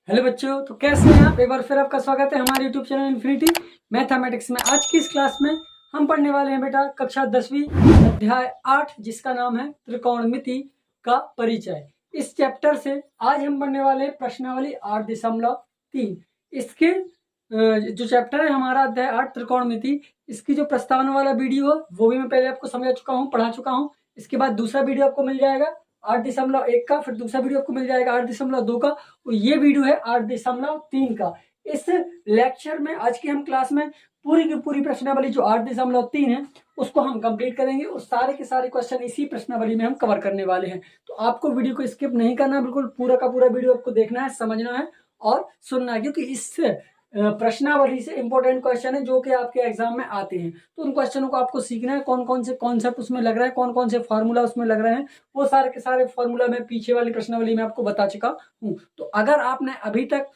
Hello बच्चों, तो कैसे हैं आप। एक बार फिर आपका स्वागत है हमारे यूट्यूब चैनल इन्फिनिटी मैथमेटिक्स में। आज की इस क्लास में हम पढ़ने वाले हैं बेटा कक्षा 10वीं अध्याय 8, जिसका नाम है त्रिकोणमिति का परिचय। इस चैप्टर से आज हम पढ़ने वाले हैं प्रश्नावली 8.3। इसके जो चैप्टर है हमारा अध्याय 8 त्रिकोणमिति, इसकी जो प्रस्तावना वाला वीडियो है वो भी मैं पहले आपको समझा चुका हूँ, पढ़ा चुका हूँ। इसके बाद दूसरा वीडियो आपको मिल जाएगा 8.1 का, फिर दूसरा वीडियो आपको मिल जाएगा 8.2 का, और ये वीडियो है 8.3 का। इस लेक्चर में आज की हम क्लास में पूरी की पूरी प्रश्नावली जो 8.3 है उसको हम कंप्लीट करेंगे और सारे के सारे क्वेश्चन इसी प्रश्नावली में हम कवर करने वाले हैं। तो आपको वीडियो को स्किप नहीं करना, बिल्कुल पूरा का पूरा वीडियो आपको देखना है, समझना है और सुनना है, क्योंकि इस प्रश्नावली से इंपॉर्टेंट क्वेश्चन है जो कि आपके एग्जाम में आते हैं। तो उन क्वेश्चनों को आपको सीखना है, कौन कौन से कॉन्सेप्ट उसमें लग रहा है, कौन कौन से फॉर्मूला उसमें लग रहे हैं, वो सारे के सारे फॉर्मूला मैं पीछे वाली प्रश्नावली में आपको बता चुका हूँ। तो अगर आपने अभी तक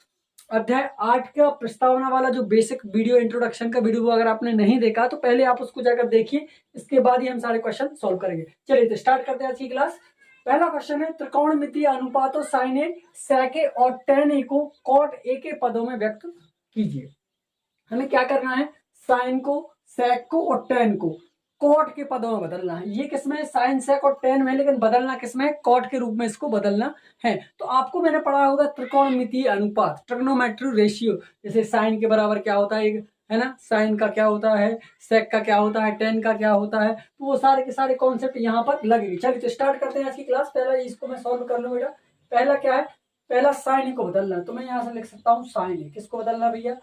अध्याय 8 का प्रस्तावना वाला जो बेसिक वीडियो इंट्रोडक्शन का वीडियो अगर आपने नहीं देखा तो पहले आप उसको जाकर देखिए, इसके बाद ही हम सारे क्वेश्चन सॉल्व करेंगे। चलिए तो स्टार्ट करते हैं आज की क्लास। पहला क्वेश्चन है त्रिकोणमितीय अनुपातों साइन ए, सेक ए और टेन ए को कॉट ए के पदों में व्यक्त कीजिए। हमें क्या करना है, साइन को, सेक को और टेन को कॉट के पदों में बदलना है। ये किसमें, साइन सेक और टेन में, लेकिन बदलना किसमें, कॉट के रूप में इसको बदलना है। तो आपको मैंने पढ़ा होगा त्रिकोणमितीय अनुपात, ट्रिग्नोमेट्री रेशियो। जैसे साइन के बराबर क्या होता है, है ना, साइन का क्या होता है, सेक का क्या होता है, टेन का क्या होता है, तो वो सारे के सारे कॉन्सेप्ट यहाँ पर लगेंगे। चलिए तो स्टार्ट करते हैं आज की क्लास। पहला इसको मैं सॉल्व कर लूँ बेटा। पहला क्या है, पहला साइन को बदलना है, तो मैं यहाँ से लिख सकता हूँ साइन ए। किसको बदलना भैया,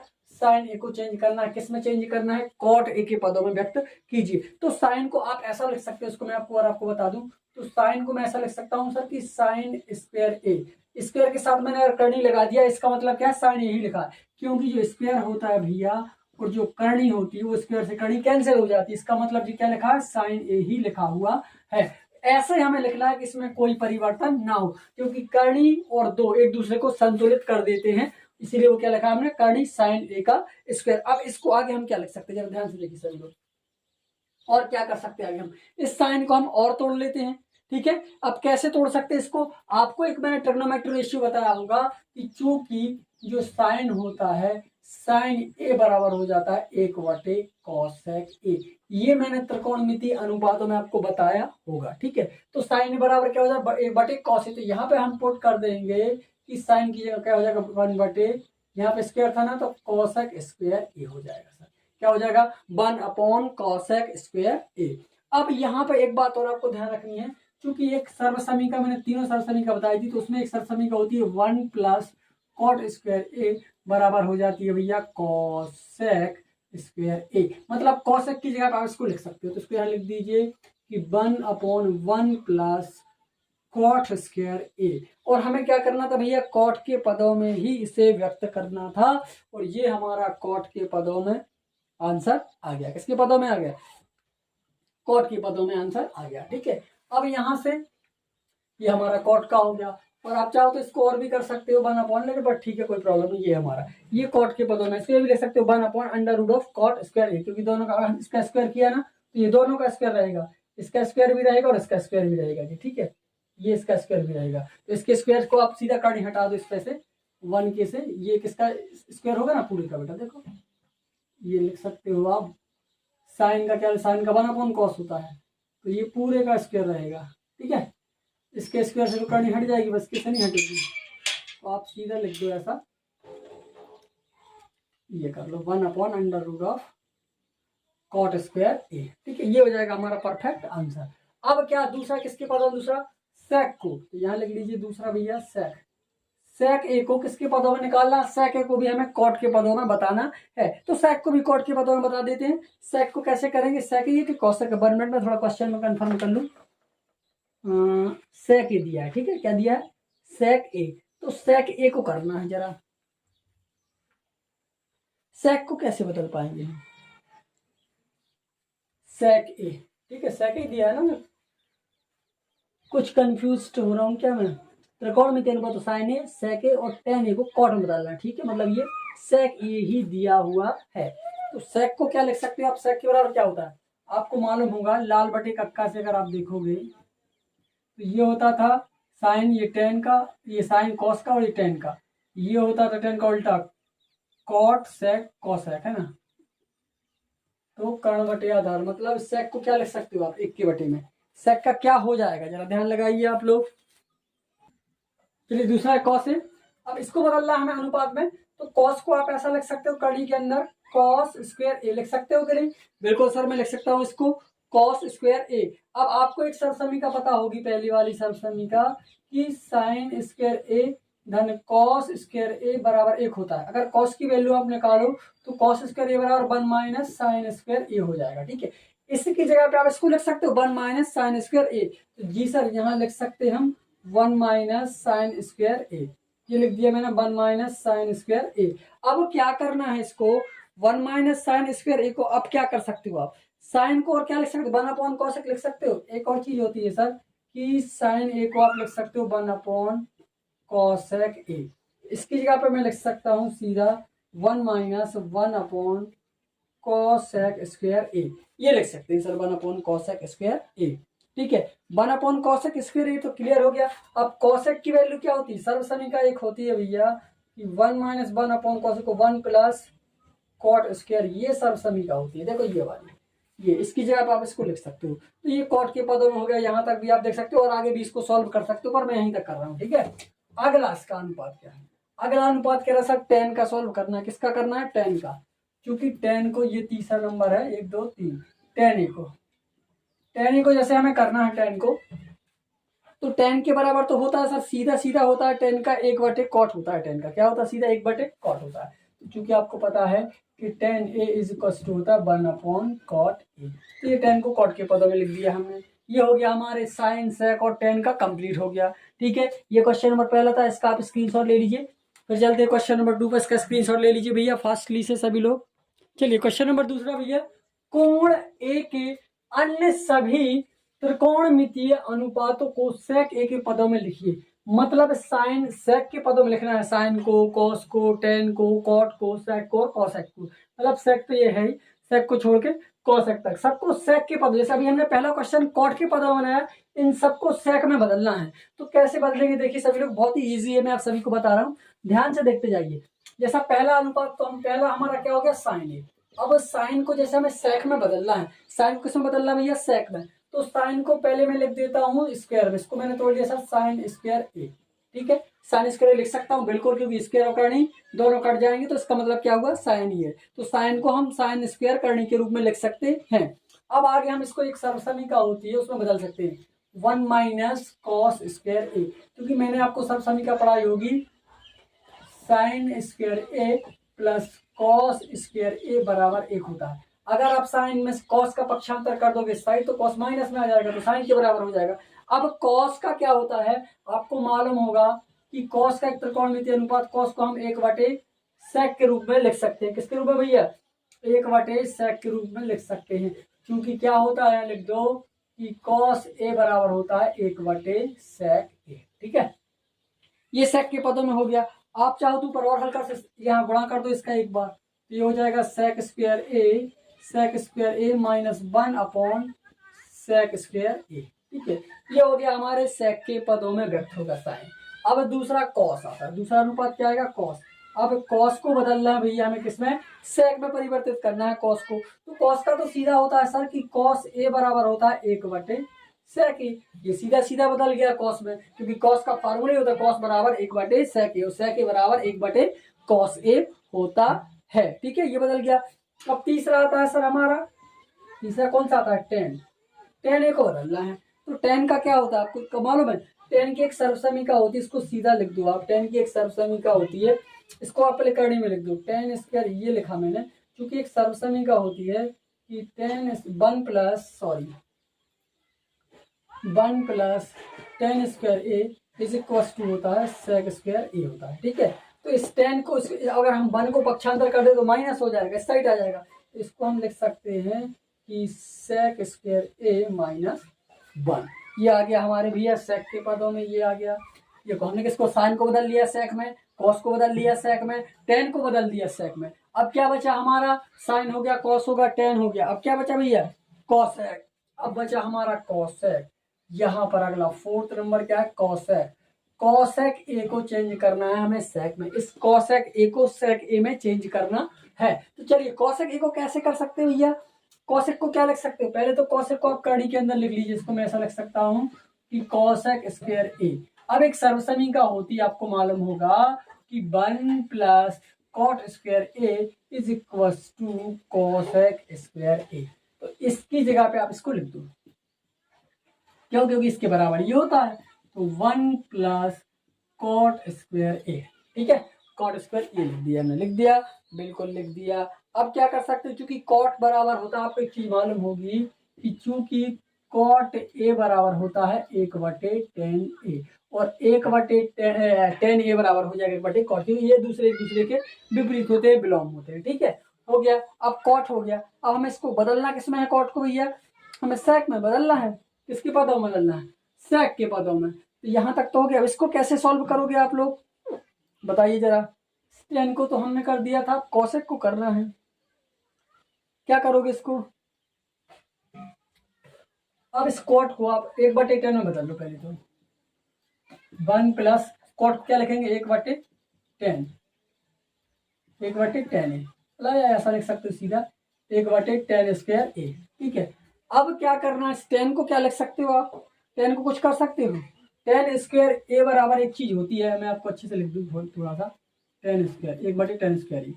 साइन ए को चेंज करना है। किस में चेंज करना है, कॉट ए के पदों में व्यक्त कीजिए। तो साइन को आप ऐसा लिख सकते हैं, उसको मैं आपको बता दूं तो साइन को मैं ऐसा लिख सकता हूं सर कि साइन स्क्वायर ए। स्क्वायर के साथ मैंने अगर करनी लगा दिया, इसका मतलब क्या है, साइन ए ही लिखा है, क्योंकि जो स्क्वायर होता है भैया और जो करनी होती है वो स्क्वायर से करनी कैंसिल हो जाती है। इसका मतलब जी क्या लिखा है, साइन ए ही लिखा हुआ है। ऐसे हमें लिखना है कि इसमें कोई परिवर्तन ना हो, क्योंकि करनी और दो एक दूसरे को संतुलित कर देते हैं, इसीलिए वो क्या लिखा हमने, करनी साइन ए का स्क्वायर। अब इसको आगे हम क्या लिख सकते हैं, जरा ध्यान से देखिए सभी लोग। और क्या कर सकते हैं आगे हम, इस साइन को हम और तोड़ लेते हैं। ठीक है, अब कैसे तोड़ सकते हैं इसको, आपको एक मैंने ट्रिग्नोमेट्री रेशियो बताया होगा कि चूंकि जो साइन होता है, साइन ए बराबर हो जाता है 1/cos ए। ये मैंने त्रिकोणमितीय अनुपातों में आपको बताया होगा। ठीक है, तो साइन ए बराबर क्या हो जाएगा, 1/cos ए। तो यहाँ पे हम पुट कर देंगे कि साइन की जगह क्या हो जाएगा, 1/, यहाँ पे स्क्वायर था ना तो cosec स्क्वायर ए हो जाएगा। सर क्या हो जाएगा, 1/cosec स्क्वायर ए। अब यहाँ पे एक बात और आपको ध्यान रखनी है, क्योंकि एक सर्वसमीका मैंने तीनों सर्वसमीका बताई थी, तो उसमें एक सर्वसमीका होती है 1 + cot स्क्वायर ए बराबर हो जाती है भैया cosec स्क्वायर ए। मतलब cosec की जगह आप इसको लिख सकते हो, तो इसको यहाँ लिख दीजिए कि 1/1 + कॉट स्क्वायर ए। और हमें क्या करना था भैया, कॉट के पदों में ही इसे व्यक्त करना था, और ये हमारा कॉट के पदों में आंसर आ गया। किसके पदों में आ गया, कॉट के पदों में आंसर आ गया। ठीक है, अब यहां से ये हमारा कॉट का हो गया, और आप चाहो तो इसको और भी कर सकते हो 1/, लेकिन बट ठीक है कोई प्रॉब्लम नहीं। ये हमारा ये कॉट के पदों में, इसको भी ले सकते हो 1/√cot स्क्वायर ए, क्योंकि दोनों का इसका स्क्वायर किया ना तो ये दोनों का स्क्वायर रहेगा, इसका स्क्वायर भी रहेगा और इसका स्क्वायर भी रहेगा जी। ठीक है, ये इसका स्क्वायर भी रहेगा, तो इसके स्क्वायर को आप सीधा काट हटा दो इसमें से 1 के से, ये किसका स्क्वायर होगा ना, पूरे का बेटा। देखो ये लिख सकते हो आप, साइन का क्या, साइन का 1/cos होता है, तो ये पूरे का स्क्वायर रहेगा। ठीक है, इसके स्क्वायर से तो करनी हट जाएगी, बस किसे नहीं हटेगी, तो आप सीधा लिख दो ऐसा, ये कर लो 1/√cot स्क्वायर ए। ठीक है, ये हो जाएगा हमारा परफेक्ट आंसर। अब क्या दूसरा किसके पदों, दूसरा सेक को, तो यहाँ लिख लीजिए दूसरा भैया सेक। सेक ए को किसके पदों में निकालना, सेक ए को भी हमें कॉट के पदों में बताना है, तो सेक को भी कॉट के पदों में बता देते हैं। सेक को कैसे करेंगे, सेक ये कि कॉसेक, 1 मिनट में थोड़ा क्वेश्चन में कंफर्म कर लूँ। सेक ए दिया है, ठीक है, क्या दिया है, सेक ए। तो सेक ए को करना है जरा, सेक को कैसे बदल पाएंगे हम, सेक ए। ठीक है, सेक ए दिया है ना, मैं कुछ कंफ्यूज हो रहा हूँ क्या मैं, त्रिकोणमितीय अनुपात तो साइन ए, सेक ए और टेन ए को कॉट में बदलना है। ठीक है, मतलब ये सेक ए ही दिया हुआ है। तो सेक को क्या लिख सकते हैं आप, सेक के बराबर क्या होता है आपको मालूम होगा, लाल बटे कक्का से अगर आप देखोगे तो ये होता था साइन, ये टेन का, ये साइन कॉस का और ये टेन का, ये होता था tan का उल्टा कॉट सेक कॉसेक, है ना। तो कर्ण बटे आधार, मतलब सेक को क्या लिख सकते हो आप, 1 के बटे में। सेक का क्या हो जाएगा, जरा ध्यान लगाइए आप लोग। चलिए दूसरा कॉस है। अब इसको बदलना है हमें अनुपात में, तो कॉस को आप ऐसा लिख सकते हो कड़ी के अंदर कॉस स्क्वायर ए लिख सकते हो कि नहीं। बिल्कुल सर, मैं लिख सकता हूँ इसको कॉस स्क्वायर ए। अब आपको एक सर्वसमीका पता होगी, पहली वाली सर्वसमीका, कि साइन स्क्वायर ए धन कॉस स्क्वायर ए बराबर 1 होता है। अगर कॉस की वैल्यू आप निकालो तो कॉस स्क्वायर ए बराबर 1 माइनस साइन स्क्वायर ए हो जाएगा, ठीक है। इसकी जगह पे आप इसको लिख सकते हो 1 माइनस साइन स्क्वायर ए। तो जी सर, यहाँ लिख सकते हैं हम 1 माइनस साइन स्क्वायर ए, ये लिख दिया मैंने 1 माइनस साइन स्क्वायर ए। अब क्या करना है इसको, 1 माइनस साइन स्क्वायर ए को अब क्या कर सकते हो आप, साइन को और क्या लिख सकते हो, 1 अपॉन कॉसेक लिख सकते हो। एक और चीज होती है सर कि साइन ए को आप लिख सकते हो 1 अपॉन कॉसेक ए। इसकी जगह पे मैं लिख सकता हूँ सीधा 1 minus 1 upon cosec square A, ये लिख सकते हैं सर 1 अपॉन कॉसेक स्क्वायर ए, ठीक है। 1 अपॉन कॉसेक स्क्वायर ए तो क्लियर हो गया। अब कॉसेक की वैल्यू क्या होती है, सर्वसमीका एक होती है भैया कि 1 माइनस 1 अपॉन कॉसेक को 1 प्लस कॉट स्क्वायर, ये सर्वसमीका होती है। देखो ये वाली, ये इसकी जगह पर आप इसको लिख सकते हो। तो ये कॉट के पदों में हो गया, यहाँ तक भी आप देख सकते हो और आगे भी इसको सॉल्व कर सकते हो, पर मैं यहीं तक कर रहा हूँ, ठीक है। अगला इसका अनुपात क्या है, अगला अनुपात कह रहा सर tan का सॉल्व करना है। किसका करना है, tan का, क्योंकि tan को, ये तीसरा नंबर है 1 2 3, tan ए को जैसे हमें करना है tan को, तो tan के बराबर तो होता है सर सीधा सीधा होता है tan का 1 बटे कॉट होता है। tan का क्या होता है, सीधा 1 बटे कॉट होता है। तो चूंकि आपको पता है कि tan a is equal to होता है 1 अपॉन कॉट ए, तो ये tan को कॉट के पदों में लिख दिया हमने। ये हो गया हमारे साइन सेक और tan का कंप्लीट हो गया, ठीक है। ये क्वेश्चन नंबर पहला था, इसका आप स्क्रीनशॉट ले लीजिए। फिर चलते हैं क्वेश्चन नंबर 2 पर, इसका स्क्रीनशॉट ले लीजिए भैया फास्टली से सभी लोग। चलिए क्वेश्चन नंबर दूसरा भैया, कोण ए के अन्य सभी त्रिकोणमितीय अनुपातों को सेक ए के पदों में लिखिए। मतलब साइन सेक के पदों में लिखना है, साइन को, कॉस को, टेन को, कॉट को, सेक को और कॉसेक को। मतलब सेक तो ये है ही, सेक को छोड़ के कॉसेक तक सबको सेक के पद, जैसे अभी हमने पहला क्वेश्चन कॉट के पदों में बनाया, इन सबको सेक में बदलना है। तो कैसे बदलेंगे देखिए सभी लोग, बहुत ही ईजी है, मैं आप सभी को बता रहा हूँ, ध्यान से देखते जाइए। जैसा पहला अनुपात, तो हम पहला हमारा क्या हो गया, साइन ए। अब साइन को जैसे हमें सेक में बदलना है, साइन को किसमें बदलना है भैया, सेक में। तो साइन को पहले मैं लिख देता हूँ स्क्वायर में, इसको मैंने तोड़ दिया सर साइन स्क्वायर ए, ठीक है। साइन स्क्वायर लिख सकता हूँ बिल्कुल, क्योंकि स्क्वायर और करनी दोनों कट जाएंगे, तो इसका मतलब क्या हुआ, साइन ही है। तो साइन को हम साइन स्क्वायर करनी के रूप में लिख सकते हैं। अब आगे हम इसको एक सर्वसमीका होती है उसमें बदल सकते हैं, 1 माइनस कॉस स्क्वायर ए, क्योंकि मैंने आपको सर्वसमीका पढ़ाई होगी sign square A plus cos square A बराबर 1 होता है। अगर आप साइन में कॉस का पक्षांतर कर दोगे साइन, तो कॉस माइनस में आ जाएगा, तो साइन के बराबर हो जाएगा। अब कॉस का क्या होता है, आपको मालूम होगा कि कॉस का एक त्रिकोणमितीय अनुपात, कॉस को हम 1 बटे सेक के रूप में लिख सकते हैं। किसके रूप में भैया, 1 बटे सेक के रूप में लिख सकते हैं, क्योंकि क्या होता है, लिख दो कि कॉस ए बराबर होता है 1 बटे सेक ए, ठीक है। ये सेक के पदों में हो गया। आप चाहो तो ऊपर और हल्का से यहाँ गुणा कर दो इसका एक बार, तो ये हो जाएगा सेक square A minus 1 upon sec square ए, ठीक है। ये हो गया हमारे सेक के पदों में व्यक्त होगा साइन। अब दूसरा कॉस आता है, दूसरा अनुपात क्या आएगा, कॉस। अब कॉस को बदलना है भैया हमें, किसमें, सेक में परिवर्तित करना है कॉस को। तो कॉस का तो सीधा होता है सर कि कॉस ए बराबर होता है 1 बटे सेक ए, ये सीधा सीधा बदल गया कॉस में, क्योंकि कॉस का फार्मूला ही होता है कॉस बराबर 1 बटे सेक ए, और सेक ए बराबर 1 बटे कॉस ए होता है, ठीक है। ये बदल गया। अब तीसरा आता है सर हमारा, तीसरा कौन सा आता है, टेन ए को बदलना है। तो टेन का क्या होता है आपको मालूम है, टेन की एक सर्वसमीका होती है, इसको सीधा लिख दो आप, टेन की एक सर्वसमीका होती है, इसको आप पहले करनी में लिख दो, टेन स्क्वायर, ये लिखा मैंने, क्योंकि एक सर्वसमीका होती है कि tan 1 plus tan square A is equal to होता है सेक स्क्वायर ए होता है, ठीक है। तो इस टेन को अगर हम 1 को पक्षांतर कर दे तो माइनस हो जाएगा, इस साइड आ जाएगा, तो इसको हम लिख सकते हैं कि सेक स्क्वायर ए माइनस 1। ये आ गया हमारे भैया सेक के पदों में, ये आ गया। ये हमने किसको, साइन को बदल लिया सेक में, कॉस को बदल लिया सेक में, टेन को बदल दिया सेक में। अब क्या बचा हमारा, साइन हो गया, कॉस हो गया, टेन हो गया। अब क्या बचा भैया, कॉसेक। अब बचा हमारा कॉसेक। यहाँ पर अगला 4th नंबर क्या है, कॉसेक। कॉसेक ए को चेंज करना है हमें सेक में, इस कॉसेक ए को सेक ए में चेंज करना है। तो चलिए कॉसेक ए को कैसे कर सकते हो भैया, कॉसेक को क्या लिख सकते हो, पहले तो कॉसेक को आप कड़ी के अंदर लिख लीजिए, इसको मैं ऐसा लिख सकता हूं कि कॉसेक स्क्वायर ए। अब एक सर्वसमीका होती आपको मालूम होगा कि 1 plus cot square A is equal to cosec square A. तो इसकी जगह पे आप इसको लिख दो, क्यों, क्योंकि इसके बराबर ये होता है। तो 1 प्लस कॉट स्क्वायर ए, ठीक है, कॉट स्क्वायर ए लिख दिया, हमने लिख दिया, बिल्कुल लिख दिया। अब क्या कर सकते हो, चूंकि कॉट बराबर होता है, आपको एक चीज मालूम होगी कि चूंकि कॉट ए बराबर होता है 1/10 ए, और 1/10 ए बराबर हो जाएगा 1/10 कॉट, क्योंकि ये एक दूसरे के विपरीत होते हैं, बिलोंग होते हैं, ठीक है, हो गया। अब कॉट हो गया, अब हमें इसको बदलना किसमें है, कॉट को भैया हमें सेक में बदलना है। किसके पदों में बदलना है, सेक के पदों में। तो यहाँ तक तो हो गया। अब इसको कैसे सॉल्व करोगे आप लोग बताइए जरा। टेन को तो हमने कर दिया था, कॉसेक को करना है, क्या करोगे इसको। अब इस कॉट को आप 1/10 में बदल लो पहले तो। 1 प्लस कॉट क्या लिखेंगे, 1/10, 1/10 है, ऐसा लिख सकते हो सीधा 1/10 स्क्वायर ए, ठीक है। अब क्या करना है, 10 को क्या लिख सकते हो आप, 10 को कुछ कर सकते हो, 10 स्क्वायर ए बराबर एक चीज होती है, मैं आपको अच्छे से लिख दूँ थोड़ा सा, 10 स्क्वायर 1/10 स्क्वायर।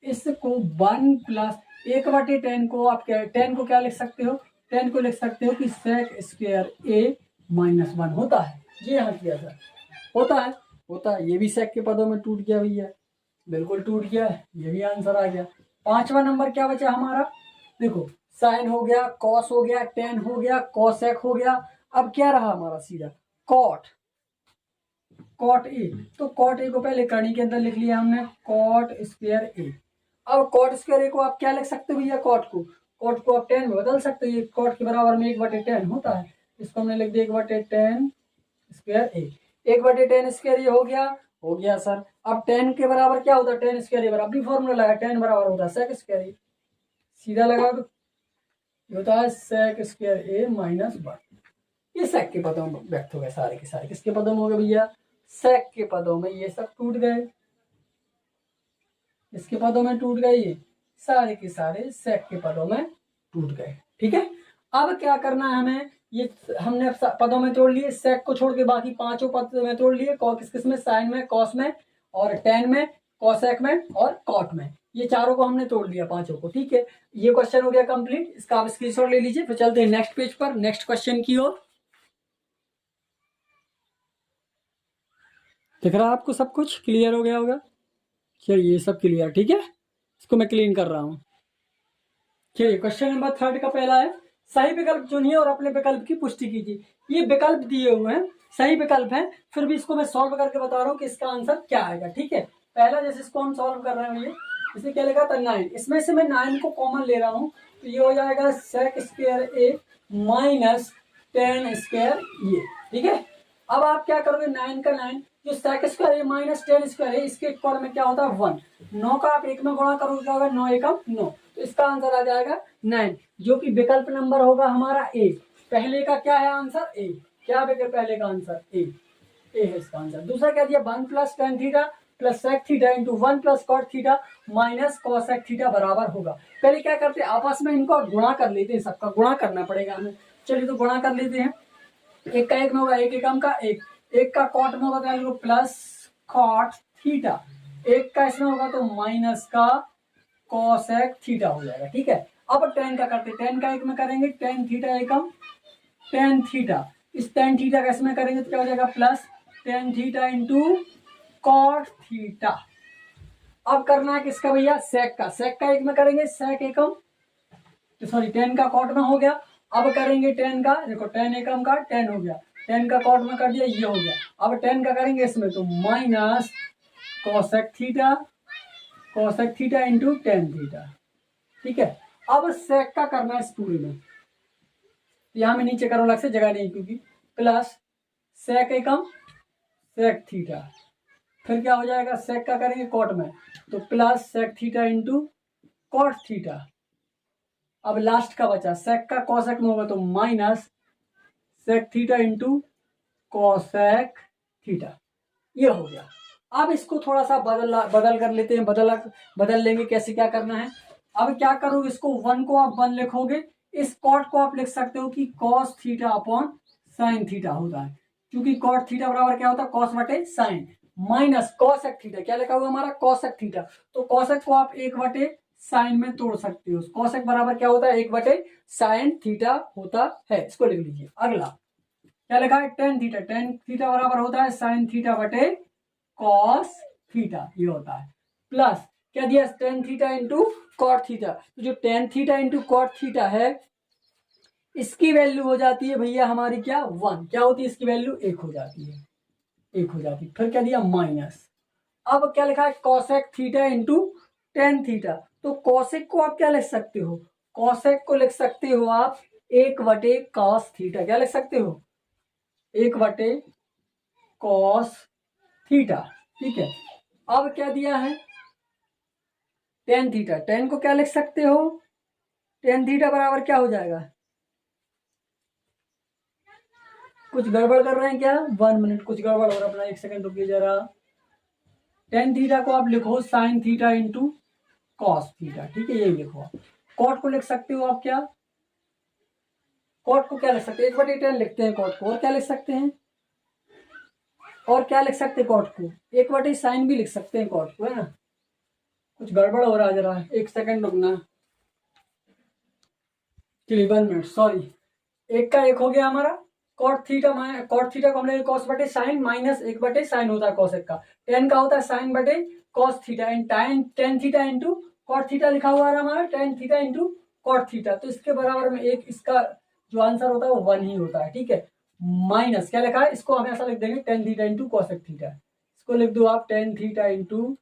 इसको 1 प्लस 1/10 को आप क्या, 10 को क्या लिख सकते हो, 10 को लिख सकते हो कि सेक स्क्वायर ए -1 होता है। ये यहाँ किया था, होता है, ये भी सेक के पदों में टूट गया भैया, बिल्कुल टूट गया, ये भी आंसर आ गया। 5वां नंबर क्या बचा हमारा, देखो साइन हो गया, कॉस हो गया, टेन हो गया, कॉसेक हो गया। अब क्या रहा हमारा सीधा कॉट ए। तो कॉट ए को पहले कड़ी के अंदर लिख लिया हमने, कॉट स्क्वायर ए। अब कॉट स्क्वायर ए को आप क्या लिख सकते हो भैया, कॉट को आप 10 में बदल सकते हो, ये कॉट के बराबर में 1/10 होता है, इसको हमने लिख दिया 1/10 स्क्वायर ए। 1/10 स्क्वायर ये हो गया सर। अब 10 के बराबर क्या होता है, 10 स्क्वायर ए बराबर, अभी फॉर्मूला लगा 10 बराबर होता है सेक स्क्वायर ए, सीधा लगा दो, होता है सेक स्क्वायर ए -1। ये सेक के पदों में व्यक्त हो गए सारे के सारे, किसके पदों में हो गए भैया, सेक के पदों में, ये सब टूट गए, इसके पदों में टूट गए, ये सारे के सारे सेक के पदों में टूट गए, ठीक है। अब क्या करना है हमें, ये हमने पदों में तोड़ लिए, सेक को छोड़ के बाकी पांचों पदों में तोड़ लिए, किस किस में, साइन में, कॉस में, और टेन में, कॉसेक में, और कॉट में, ये चारों को हमने तोड़ लिया पांचों को, ठीक है। ये क्वेश्चन हो गया कंप्लीट, इसका आप स्क्रीनशॉट ले लीजिए। फिर चलते हैं नेक्स्ट पेज पर, नेक्स्ट क्वेश्चन की ओर। दिख रहा है आपको, सब कुछ क्लियर हो गया होगा, चलिए ये सब क्लियर, ठीक है, इसको मैं क्लीन कर रहा हूँ। चलिए क्वेश्चन नंबर 3 का पहला है, सही विकल्प चुनिए और अपने विकल्प की पुष्टि कीजिए। ये विकल्प दिए हुए हैं, सही विकल्प है, फिर भी इसको मैं सॉल्व करके बता रहा हूँ कि इसका आंसर क्या आएगा, ठीक है। पहला जैसे इसको हम सॉल्व कर रहे हैं, ये इसे क्या लिखा था 9, इसमें से मैं 9 को कॉमन ले रहा हूँ, तो ये हो जाएगा सेक स्क्वायर ए -10 स्क्वायर ये, ठीक है। अब आप क्या करोगे, 9 का 9, जो सेक स्क्वायर ए -10 स्क्वायर है, इसके इक्वल में क्या होता है 1, 9 का आप 1 में गुणा करोगे, क्या होगा 9 एकम 9, तो इसका आंसर आ जाएगा 9, जो कि विकल्प नंबर होगा हमारा ए। पहले का क्या है आंसर, ए, क्या विकल्प पहले का आंसर ए है इसका आंसर। दूसरा क्या दिया, 1 plus tan theta plus sec theta into 1 plus cot theta minus cosec theta बराबर होगा। पहले क्या करते हैं, आपस में इनको गुणा कर लेते हैं, सबका गुणा करना पड़ेगा हमें। चलिए तो गुणा कर लेते हैं, एक का एक में होगा, एक एकम का एक का कॉट में होगा तो प्लस कॉट थीटा, एक का इसमें होगा तो माइनस का कॉसेक थीटा हो जाएगा, ठीक है। अब टेन का करते, टेन का एक में करेंगे टेन थीटा एकम टेन थीटा, इस टेन थीटा का इसमें करेंगे तो क्या हो जाएगा plus tan theta into cot theta. अब करना है किसका भैया, सेक का एक में करेंगे सेक एकम, तो सॉरी 10 का कॉट में हो गया। अब करेंगे 10 का, देखो 10 एकम का 10 हो गया, 10 का कॉट में कर दिया, ये हो गया। अब 10 का करेंगे इसमें तो minus cosec theta into tan theta, ठीक है। अब सेक का करना है इस पूरे में, यहां में नीचे करो अलग से, जगह नहीं क्योंकि, प्लस सेक एकम सेक थीटा, फिर क्या हो जाएगा सेक का करेंगे कॉट में तो plus sec theta into cot theta. अब लास्ट का बचा सेक का कॉसेक में होगा तो minus sec theta into cosec theta. ये हो गया। अब इसको थोड़ा सा बदल कर लेते हैं, बदल लेंगे। कैसे क्या करना है, अब क्या करोगे, इसको 1 को आप 1 लिखोगे, इस कॉट को आप लिख सकते हो कि cos theta upon sine theta होता है, क्योंकि कॉट थीटा बराबर क्या होता है, कॉस बटे साइन, माइनस कॉसेक थीटा। क्या लिखा हुआ हमारा, कॉसेक थीटा। तो कॉसेक को आप 1 बटे साइन में तोड़ सकते हो। कॉसेक बराबर क्या होता है, 1 बटे साइन थीटा होता है। इसको लिख लीजिए। अगला क्या लिखा है, टेन थीटा। टेन थीटा बराबर होता है साइन थीटा बटे कॉस थीटा, ये होता है। प्लस क्या दिया, tan theta into cot theta. तो जो tan theta into cot theta है, इसकी वैल्यू हो जाती है भैया हमारी क्या, 1। क्या होती है इसकी वैल्यू, 1 हो जाती है, 1 हो जाती है। फिर क्या दिया, माइनस। अब क्या लिखा है, cosec theta into tan theta. तो कॉसेक को आप क्या लिख सकते हो, कॉसेक को लिख सकते हो आप 1 बटे कॉस थीटा। क्या लिख सकते हो, 1 बटे कॉस थीटा। ठीक है। अब क्या दिया है, टेन थीटा। टेन को क्या लिख सकते हो, टेन थीटा बराबर क्या हो जाएगा, कुछ गड़बड़ कर रहे हैं क्या, 1 मिनट, कुछ गड़बड़ हो रहा है अपना, 1 सेकंड रुकिए जरा। टेन थीटा को आप लिखो sign theta into cos theta. ठीक है, यही लिखो। कॉट को लिख सकते हो आप क्या, कॉट को क्या लिख सकते हैं, 1/10 लिखते हैं कॉट को। और क्या लिख सकते हैं, और क्या लिख सकते हैं कॉट को, 1/sin भी लिख सकते हैं कॉट को, है ना। कुछ गड़बड़ हो रहा है जरा, 1 सेकंड रुकना। चलिए 1 मिनट, सॉरी। 1 का 1 हो गया हमारा। कॉट थीटा को हम लोग कॉस बटे साइन, माइनस 1/sin होता है कॉसेक का। टेन का होता है साइन बटे cos theta, and tan theta into cot theta लिखा हुआ है हमारा, tan theta into cot theta. तो इसके बराबर में एक, इसका जो आंसर होता है वो 1 ही होता है। ठीक है, माइनस क्या लिखा है, इसको हम ऐसा लिख देंगे, ten theta into cosec theta. इसको लिख दो आप ten theta into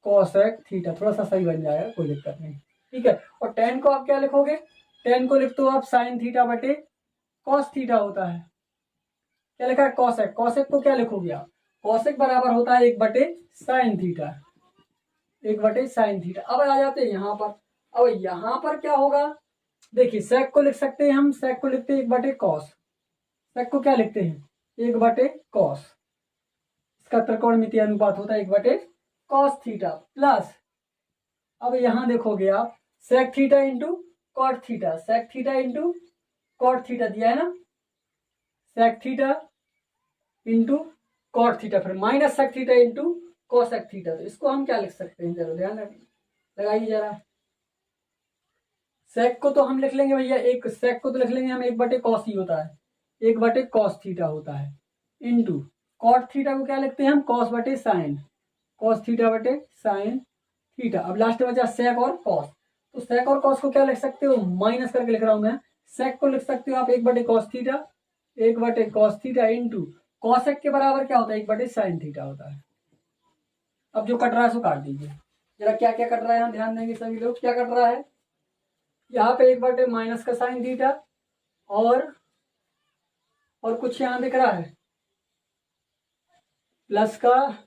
cosec theta, थोड़ा सा सही बन जाएगा, कोई दिक्कत नहीं। ठीक है, और टेन को आप क्या लिखोगे, टेन को लिख दो आप साइन थीटा बटे कॉस थीटा होता है। क्या लिखा है, कॉसेक। कॉसेक को क्या लिखोगे आप, कॉसेक बराबर होता है 1/sin थीटा, 1/sin थीटा। अब आ जाते हैं यहाँ पर। अब यहाँ पर क्या होगा, देखिए सेक को लिख सकते हैं हम, सेक को लिखते हैं 1/cos। सेक को क्या लिखते हैं, 1/cos। इसका त्रिकोणमितीय अनुपात होता है 1/cos थीटा। प्लस अब यहां देखोगे आप, sec theta into cot theta, sec theta into cot theta दिया है ना, sec theta into cot theta, फिर minus sec theta into cosec theta. तो इसको हम क्या लिख सकते हैं, जरा ध्यान लगाइए जरा। सेक को तो हम लिख लेंगे भैया, एक सेक को तो लिख लेंगे हम 1/cos ही होता है, 1/cos थीटा होता है, इंटू कॉट थीटा को क्या लिखते हैं हम, cos बटे साइन, cos थीटा बटे साइन थीटा। अब लास्ट में बचा सेक और कॉस। तो सेक और कॉस को क्या लिख सकते हो, माइनस करके लिख रहा हूं मैं। सेक को लिख सकते हो आप 1/cos theta, 1/cos theta into cosec के बराबर क्या होता है, 1/sin थीटा होता है। अब जो कट रहा है सो काट दीजिए जरा। क्या क्या कट रहा है यहाँ ध्यान देंगे सभी लोग, क्या कट रहा है, यहाँ पे 1 माइनस का साइन थीटा, और कुछ यहाँ दिख रहा है प्लस का,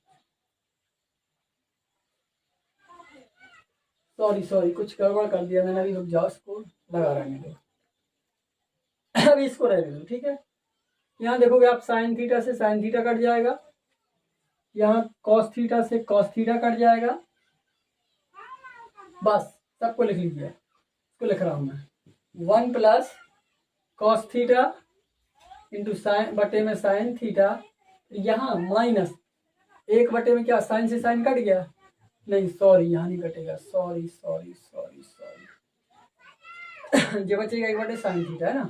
सॉरी कुछ गड़बड़ कर दिया मैंने, अभी रुक जाओ, इसको लगा रहने दो, अभी इसको रहने दो। ठीक है, यहाँ देखोगे आप साइन थीटा से साइन थीटा कट जाएगा, यहाँ कॉस थीटा से कॉस थीटा कट जाएगा, बस सबको लिख लीजिए। इसको लिख रहा हूं मैं, 1 plus cos theta into sign बटे में साइन थीटा, यहाँ माइनस 1 में क्या साइन से साइन कट गया, नहीं सॉरी यहाँ नहीं कटेगा, सॉरी ये बचेगा 1/sin थीटा, है ना,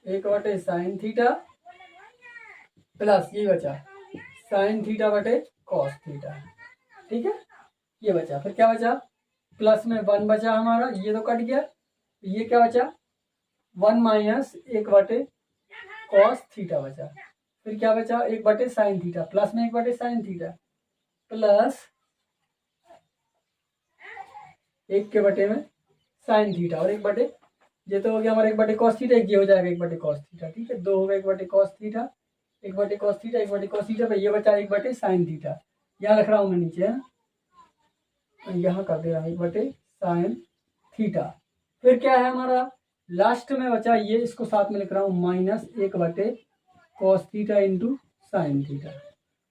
1/sin थीटा प्लस ये बचा साइन थीटा बटे कॉस थीटा। ठीक है, ये बचा, फिर क्या बचा, प्लस में 1 बचा हमारा, ये तो कट गया, ये क्या बचा 1 माइनस 1/cos थीटा बचा, फिर क्या बचा 1/sin थीटा, प्लस में 1/sin थीटा, प्लस 1 में साइन थीटा, और 1 ये तो हो गया हमारा 1/cos थीटा, ये हो जाएगा 1/cos थीटा। ठीक है, 2 हो गया 1/cos theta, 1/cos theta, 1/cos theta, ये बचा 1/sin थीटा। यहाँ रख रहा हूँ मैं नीचे, है यहाँ कर दे रहा हूँ 1/sin थीटा। फिर क्या है हमारा लास्ट में बचा ये, इसको साथ में लिख रहा हूँ minus 1/cos cos theta into sine theta.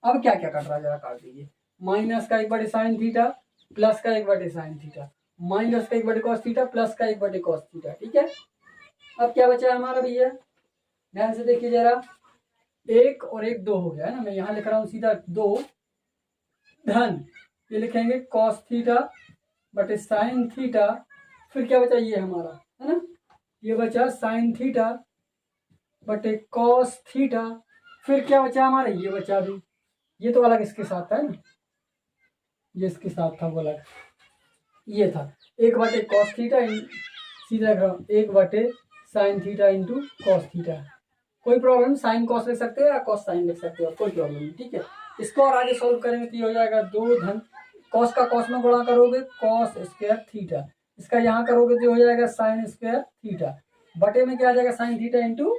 अब क्या क्या कट रहा है जरा काट दीजिए। माइनस का 1/साइन थीटा प्लस का 1/साइन थीटा, माइनस का 1/कॉस थीटा प्लस का 1/कॉस थीटा। ठीक है, अब क्या बचा है हमारा भैया, ध्यान से देखिए जरा, 1 और 1 2 हो गया है ना। मैं यहाँ लिख रहा हूँ सीधा 2 धन, ये लिखेंगे कॉस थीटा बटे साइन थीटा, फिर क्या बचा ये हमारा, है ना, ये बचा साइन थीटा बटे कॉस थीटा, फिर क्या बचा हमारा, ये बचा भी, ये तो अलग इसके साथ था ना, ये इसके साथ था वो अलग, ये था 1/कॉस थीटा, सीधा लिख रहा हूँ 1/साइन थीटा इंटू कॉस थीटा। कोई प्रॉब्लम, साइन कॉस लिख सकते हो या कॉस साइन लिख सकते हो, कोई प्रॉब्लम नहीं। ठीक है, इसको और आगे सॉल्व करेंगे तो ये हो जाएगा 2 धन, कॉस का कॉस में गुणा करोगे कॉस स्क्वायर थीटा, इसका यहाँ करोगे तो हो जाएगा साइन स्क्वायर थीटा, बटे में क्या आ जाएगा sign theta into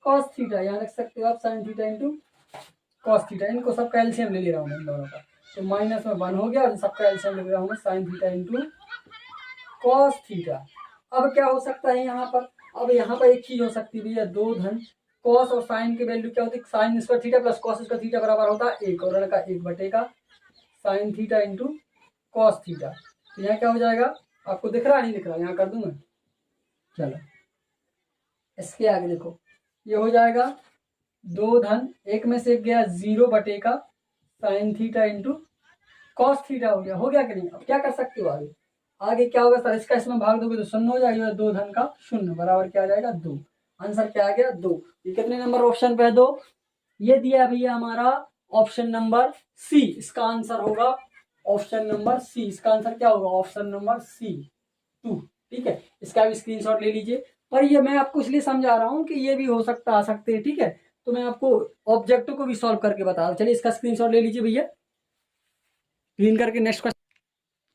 cos theta, यहाँ लिख सकते हो आप sine theta into cos theta. इनको सबका एलसीएम ले ले रहा हूँ मैं इन दोनों का, तो माइनस में 1 हो गया और सबका एलसीएम ले रहा हूँ मैं sign theta into cos theta. अब क्या हो सकता है यहाँ पर, अब यहाँ पर एक चीज हो सकती है भैया, 2 धन कॉस और साइन की वैल्यू क्या होती है, sine square theta plus cos square theta बराबर होता है 1 और का 1/का sine theta into cos theta. तो यहाँ क्या हो जाएगा, आपको दिख रहा नहीं दिख रहा, यहाँ कर दूं मैं, चलो इसके आगे देखो, ये हो जाएगा 2 धन 1 में से 1 गया 0/का sine theta into cos theta हो गया कि नहीं। अब क्या कर सकते हो आगे, आगे क्या होगा सर, इसका इसमें भाग दोगे तो 0 हो जाएगा, 2 धन का 0 बराबर क्या आ जाएगा 2, आंसर क्या आ गया 2। ये कितने नंबर ऑप्शन पे है 2, ये दिया भैया हमारा ऑप्शन नंबर सी, इसका आंसर होगा ऑप्शन नंबर सी, इसका आंसर क्या होगा ऑप्शन नंबर सी 2। ठीक है, इसका भी स्क्रीनशॉट ले लीजिए, पर ये मैं आपको इसलिए समझा रहा हूँ कि ये भी हो सकता आ सकते हैं। ठीक है, तो मैं आपको ऑब्जेक्टिव को भी सॉल्व करके बता दूं। चलिए इसका स्क्रीनशॉट ले लीजिए भैया, क्लीन करके नेक्स्ट क्वेश्चन।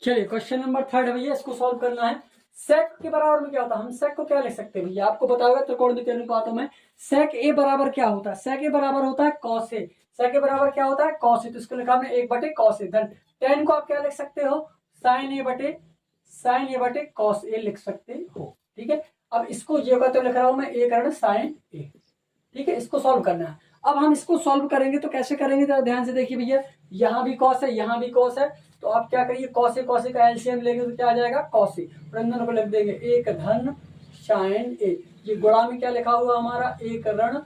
चलिए क्वेश्चन नंबर 3 है भैया, इसको सॉल्व करना है। सेक के बराबर में क्या होता है, हम सेक को क्या लिख सकते हैं भैया, आपको पता होगा त्रिकोणमितीय अनुपातों में सेक ए बराबर क्या होता है, सेक ए बराबर होता है कॉस ए, सेक ए बराबर क्या होता है कॉस ए, तो इसको लिखा हमने 1/कॉस ए, धन tan को आप क्या लिख सकते हो, साइन ए बटे कॉस ए लिख सकते हो। ठीक है, अब इसको ये तो लिख रहा हूं मैं ए कारण साइन ए। ठीक है, इसको सॉल्व करना है। अब हम इसको सॉल्व करेंगे तो कैसे करेंगे, तो ध्यान से देखिए भैया, यहाँ भी कॉस है यहाँ भी कॉस है, तो आप क्या करिए कॉस ए का एलसीएम लेंगे तो क्या आ जाएगा कॉस ए, और अंदर को लिख देंगे 1 धन साइन ए, ये गुणा में क्या लिखा हुआ हमारा 1 ऋण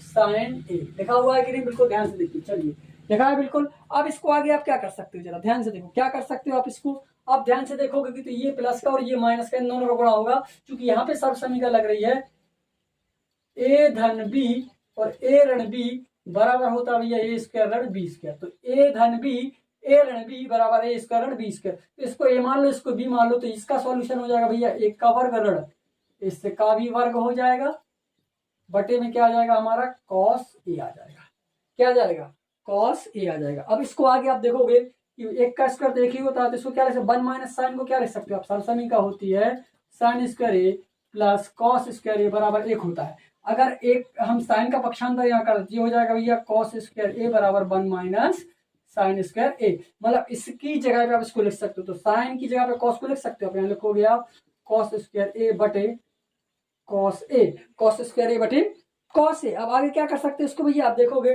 साइन ए लिखा हुआ है कि नहीं, बिल्कुल ध्यान से देखिए, चलिए लिखा है बिल्कुल। अब इसको आगे आप क्या कर सकते हो, जरा ध्यान से देखो क्या कर सकते हो आप इसको, आप ध्यान से देखोगे कि तो ये प्लस का और ये माइनस का इन दोनों का गुणा होगा, क्योंकि यहाँ पे सर्व समीकरण लग रही है ए धन बी और ए ऋण बी बराबर होता भैया ए स्क्वायर ऋण बी स्क्वायर, तो ए धन बी ए ऋण बी बराबर ए स्क्वायर ऋण बी स्क्वायर, तो इसको ए मान लो इसको बी मान लो, तो इसका सॉल्यूशन हो जाएगा भैया 1 का वर्ग ऋण इससे का भी वर्ग हो जाएगा, बटे में क्या आ जाएगा हमारा कॉस ए आ जाएगा, क्या आ जाएगा कॉस ए आ जाएगा। अब इसको आगे आप देखोगे कि 1 का स्क्वायर तो 1 ही होता है, तो इसको क्या लिख सकते 1 माइनस साइन को क्या लिख सकते हो आप, सरसमी का होती है sine square A plus cos square A बराबर 1 होता है। अगर एक हम साइन का पक्षांतर यहाँ कर ये हो जाएगा भैया कॉस स्क्वायर ए बराबर 1 माइनस साइन स्क्वायर ए, मतलब इसकी जगह पे आप इसको लिख सकते हो, तो साइन की जगह पे कॉस को लिख सकते हो, आप यहाँ लिखोगे आप कॉस स्क्वायर ए बटे कॉस ए, कॉस स्क्वायर ए बटे कॉस ए। अब आगे क्या कर सकते हो इसको भैया, आप देखोगे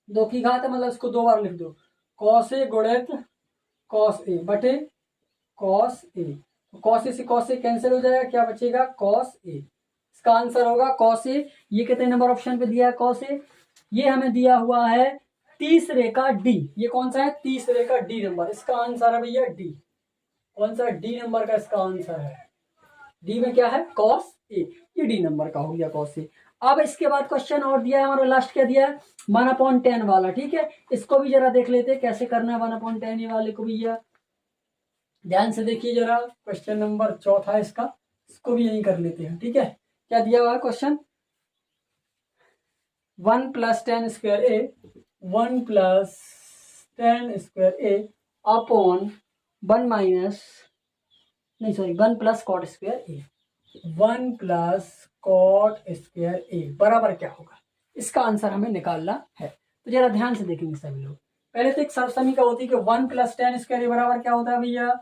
2 की घात है, मतलब इसको 2 बार लिख दो, कॉस ए गुणित कॉस ए बटे कॉस ए, कॉस ए से कॉस ए कैंसिल हो जाएगा, क्या बचेगा कॉस ए, इसका आंसर होगा कॉस ए। ये कितने नंबर ऑप्शन पे दिया है कॉस ए, ये हमें दिया हुआ है तीसरे का डी, ये कौन सा है तीसरे का डी नंबर, इसका आंसर है भैया डी, कौन सा डी नंबर का इसका आंसर है, डी में क्या है कॉस ए, ये डी नंबर का हो गया कॉस ए। अब इसके बाद क्वेश्चन और दिया है हमारा, लास्ट क्या दिया है 1/10 वाला। ठीक है, इसको भी जरा देख लेते हैं कैसे करना है 1/10 ये वाले को भैया, ध्यान से देखिए जरा, क्वेश्चन नंबर 4 इसका, इसको भी यही कर लेते हैं। ठीक है, क्या दिया हुआ है question, 1 + tan square A 1 + tan square A upon 1 minus नहीं sorry 1 + cot square A, 1 + cot square A बराबर क्या होगा, इसका आंसर हमें निकालना है। तो जरा ध्यान से देखेंगे सभी लोग, पहले तो एक सरसमीकरण होती है कि 1 + tan स्क्वायर ए बराबर क्या होता है भैया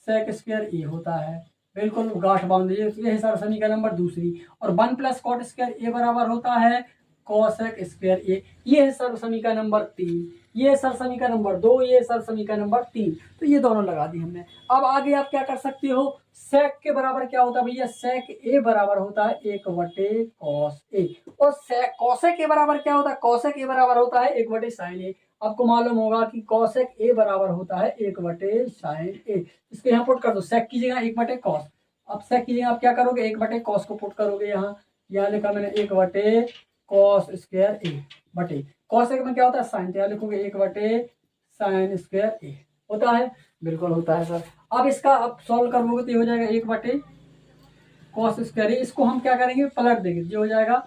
सेक स्क्वायर ए होता है, बिल्कुल गांठ बांध दीजिए, ये है सरसमीकरण नंबर दूसरी, और 1 + कॉट स्क्वायर ए बराबर होता है कोसेक स्क्वायर ए। ये है सर समीकरण नंबर 3, ये है सर समीकरण नंबर 2, ये है सर समीकरण नंबर 3। तो ये दोनों लगा दी हमने। अब आगे आप क्या कर सकते हो, सेक के बराबर क्या होता है भैया, सेक ए बराबर होता है 1 कॉस ए। और कोसेक ए बराबर क्या होता है, कोसेक ए बराबर होता है 1 साइन ए। आपको मालूम होगा कि कोसेक ए बराबर होता है 1 साइन ए। इसको यहाँ पुट कर दो, सेक की जगह 1 कॉस। अब सेक की जगह आप क्या करोगे, 1 कॉस को पुट करोगे। यहाँ लिखा मैंने 1 कॉस स्क्वायर ए बटे कॉसेक में क्या होता है साइन, तो यहाँ लिखोगे 1 साइन स्क्वायर ए। होता है, बिल्कुल होता है सर। अब इसका आप सॉल्व करोगे तो ये हो जाएगा 1 कॉस स्क्वायर ए। इसको हम क्या करेंगे, पलट देंगे, ये हो जाएगा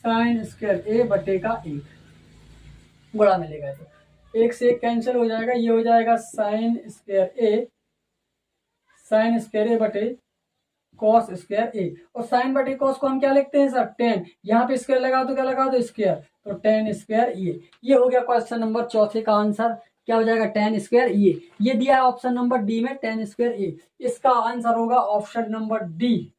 साइन स्क्वायर ए बटे का 1 गुणा मिलेगा। तो 1 से 1 कैंसिल हो जाएगा, ये हो जाएगा साइन स्क्वायर ए बटे कॉस स्क्वायर ए। और साइन बटे कॉस को हम क्या लिखते हैं सर, टेन। यहाँ पे स्क्वायर लगा दो, क्या लगा दो, स्क्वायर, तो टेन स्क्वायर ये हो गया क्वेश्चन नंबर चौथे का आंसर। क्या हो जाएगा, टेन स्क्वायर ये दिया है ऑप्शन नंबर डी में, टेन स्क्वायर ए। इसका आंसर होगा option number D.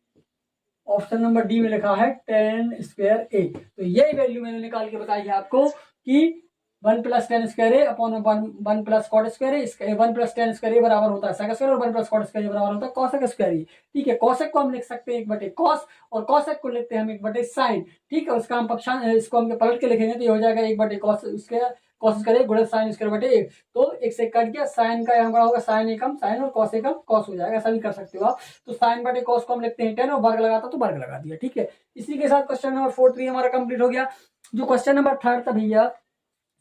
Option number D में लिखा है टेन स्क्वायर ए। तो यही वैल्यू मैंने निकाल के बताई है आपको कि 1 + tan square A upon 1 + cot square ए। इसका 1 + tan स्क्वायर ए बराबर होता है सेक स्क्वायर, और 1 + cot स्क्वायर ए बराबर होता है कॉसेक स्क्वायर ए। ठीक है, कॉसेक को हम लिख सकते हैं 1 कॉस, और कॉसेक को लिखते हैं हम 1 साइन। ठीक है, उसका हम पक्षांश, इसको हम पलट के लिखेंगे तो ये हो जाएगा 1 कॉस स्क्वायर, कॉस स्क्वायर गुणा साइन स्क्वायर बटे 1। तो 1 से कट गया, साइन का यहाँ बड़ा होगा साइन एकम साइन, और कॉस एकम कॉस हो जाएगा। ऐसा भी कर सकते हो आप। तो साइन बटे कॉस को हम लिखते हैं 10, और वर्ग लगाता तो वर्ग लगा दिया। ठीक है, इसी के साथ क्वेश्चन नंबर 4 3 हमारा कंप्लीट हो गया। जो क्वेश्चन नंबर 3 था भैया,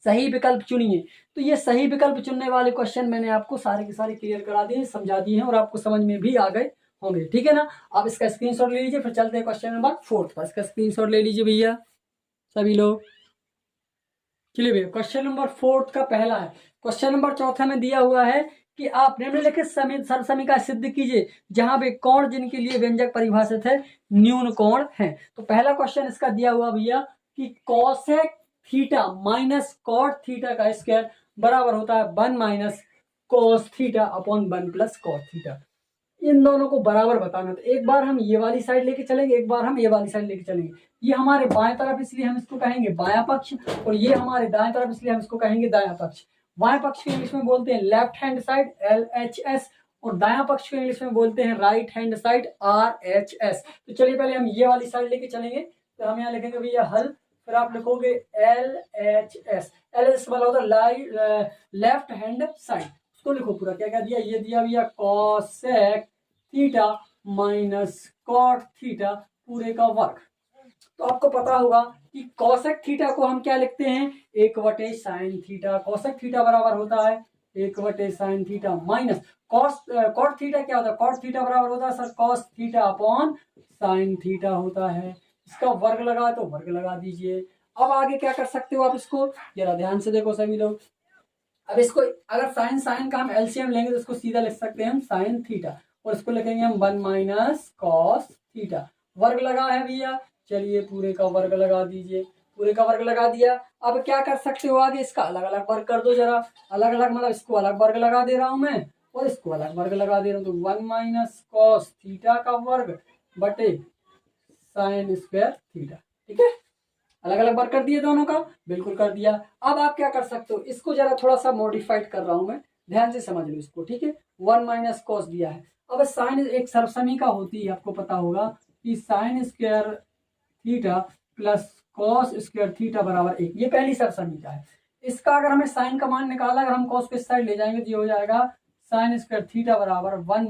सही विकल्प चुनिए। तो ये सही विकल्प चुनने वाले क्वेश्चन मैंने आपको सारे के सारे क्लियर करा दिए, समझा दिए हैं, और आपको समझ में भी आ गए होंगे। ठीक है ना, आप इसका स्क्रीनशॉट ले लीजिए। फिर चलते हैं क्वेश्चन नंबर 4 पर। इसका स्क्रीनशॉट ले लीजिए भैया सभी लोग। चलिए भैया, क्वेश्चन नंबर 4 का पहला है। क्वेश्चन नंबर 4 में दिया हुआ है कि आप निम्नलिखित समीकरण सिद्ध कीजिए जहां पे कोण जिनके लिए व्यंजक परिभाषित है न्यून कोण है। तो पहला क्वेश्चन इसका दिया हुआ भैया कि cosec theta minus cot theta का स्क्वायर बराबर होता है 1 - cos theta upon 1 + cos theta. इन दोनों को बराबर बताना। तो एक बार हम ये वाली साइड लेके चलेंगे, एक बार हम ये वाली साइड लेके चलेंगे। ये हमारे बाएं तरफ इसलिए हम इसको कहेंगे बायां पक्ष, और ये हमारे दाएं तरफ इसलिए हम इसको कहेंगे दायां पक्ष। बाएं पक्ष को इंग्लिश में बोलते हैं लेफ्ट हैंड साइड LHS, और दायां पक्ष को इंग्लिश में बोलते हैं राइट हैंड साइड RHS। तो चलिए पहले हम ये वाली साइड लेके चलेंगे। तो हम यहाँ लिखेंगे भैया हल, फिर आप लिखोगे LHS। LHS वाला होता है लेफ्ट हैंड साइड। उसको लिखो पूरा, क्या क्या दिया, ये दिया भैया cosec theta minus cot theta पूरे का वर्ग। तो आपको पता होगा कि कोसेक थीटा को हम क्या लिखते हैं 1 साइन थीटा। कोसेक थीटा बराबर होता है 1 sine theta minus cot theta क्या होता है, कॉट थीटा बराबर होता है sir cos theta upon sine theta होता है। इसका वर्ग लगा तो वर्ग लगा दीजिए। अब आगे क्या कर सकते हो आप, इसको जरा ध्यान से देखो सभी लोग। अब इसको अगर साइन का हम एलसीएम लेंगे तो इसको सीधा लिख सकते हैं हम साइन थीटा, और इसको लिखेंगे हम 1 - cos थीटा। वर्ग लगा है भैया, चलिए पूरे का वर्ग लगा दीजिए। पूरे का वर्ग लगा दिया। अब क्या कर सकते हो आगे, इसका अलग अलग वर्ग कर दो जरा। अलग अलग मतलब इसको अलग वर्ग लगा दे रहा हूं मैं, और इसको अलग वर्ग लगा दे रहा हूँ। तो 1 - cos थीटा का वर्ग बटे साइन स्क्वायर थीटा। ठीक है, अलग अलग वर्ग कर दिए दोनों का, बिल्कुल कर दिया। अब आप क्या कर सकते हो, इसको जरा थोड़ा सा मॉडिफाइड कर रहा हूं मैं, ध्यान से समझ लो इसको। ठीक है, 1 - cos दिया है। अब साइन एक सर्वसमीका होती है, आपको पता होगा कि sine square theta plus cos square theta बराबर 1। ये पहली सर्वसमीका है। इसका अगर हमें साइन का मान निकाला, अगर हम कॉस को इस साइड ले जाएंगे तो ये हो जाएगा साइन स्क्वायर थीटा बराबर 1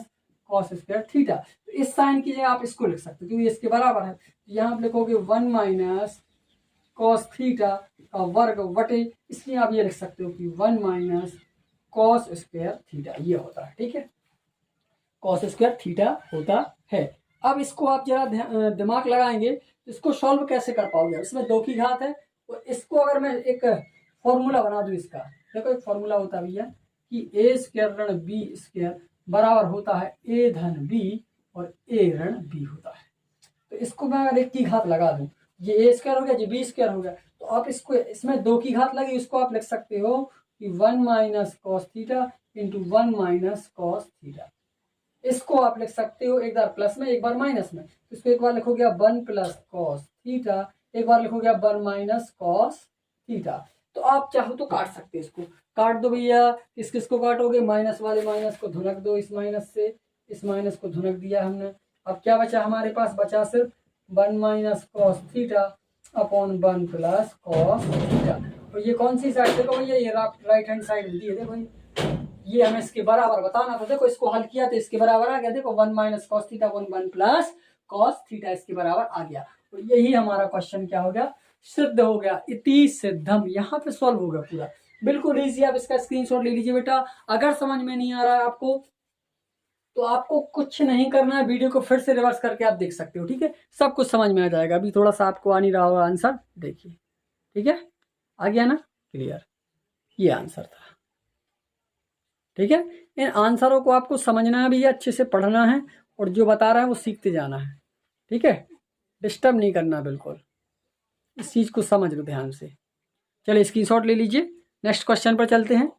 - cos स्क्वायर थीटा। तो इस साइन की जगह आप इसको लिख सकते हो क्योंकि इसके बराबर है। यहाँ आप लिखोगे 1 - cos थीटा का वर्ग बटे, इसलिए आप ये लिख सकते हो कि 1 - cos स्क्वायर थीटा ये होता है। ठीक है, cos स्क्वायर थीटा होता है। अब इसको आप जरा दिमाग लगाएंगे तो इसको सॉल्व कैसे कर पाओगे। इसमें 2 की घात है, और इसको अगर मैं एक फॉर्मूला बना दूं इसका, देखो एक फॉर्मूला होता है भैया कि a स्क्वायर ऋण b स्क्वायर बराबर होता है a धन b, और a ऋण b होता है। तो इसको मैं अगर 1 की घात लगा दूं, ये a स्क्वायर हो गया, ये b स्क्वायर हो गया, तो आप इसको इसमें 2 की घात लगी, इसको आप लिख सकते हो कि 1 - cos theta into 1 - cos theta. इसको आप लिख सकते हो एक बार प्लस में एक बार माइनस में। इसको एक बार लिखोगे 1 + cos थीटा एक बार लिखोगे आप 1 माइनस कॉस थीटा। तो आप चाहो तो काट सकते हैं, इसको काट दो भैया। किस किस को काटोगे, माइनस वाले माइनस को धुनक दो, इस माइनस से इस माइनस को धुनक दिया हमने। अब क्या बचा हमारे पास, बचा सिर्फ 1 minus cos theta upon 1 plus cos theta. तो ये कौन सी साइड, देखो भैया ये राइट हैंड साइड होती है, देखो ये हमें इसके बराबर बताना था। देखो इसको हल किया तो इसके बराबर आ गया, देखो 1 minus cos theta upon 1 plus cos theta इसके बराबर आ गया। तो यही हमारा क्वेश्चन क्या हो गया, सिद्ध हो गया। इति सिद्धम, यहाँ पे सॉल्व हो गया पूरा, बिल्कुल इजी। आप इसका स्क्रीनशॉट ले लीजिए बेटा। अगर समझ में नहीं आ रहा है आपको तो आपको कुछ नहीं करना है, वीडियो को फिर से रिवर्स करके आप देख सकते हो, ठीक है, सब कुछ समझ में आ जाएगा। अभी थोड़ा सा आपको आ नहीं रहा होगा आंसर, देखिए, ठीक है, आ गया ना क्लियर, ये आंसर था, ठीक है। इन आंसरों को आपको समझना है भैया, अच्छे से पढ़ना है और जो बता रहा है वो सीखते जाना है, ठीक है, डिस्टर्ब नहीं करना बिल्कुल, इस चीज को समझ लो ध्यान से। चलिए स्क्रीनशॉट ले लीजिए, नेक्स्ट क्वेश्चन पर चलते हैं।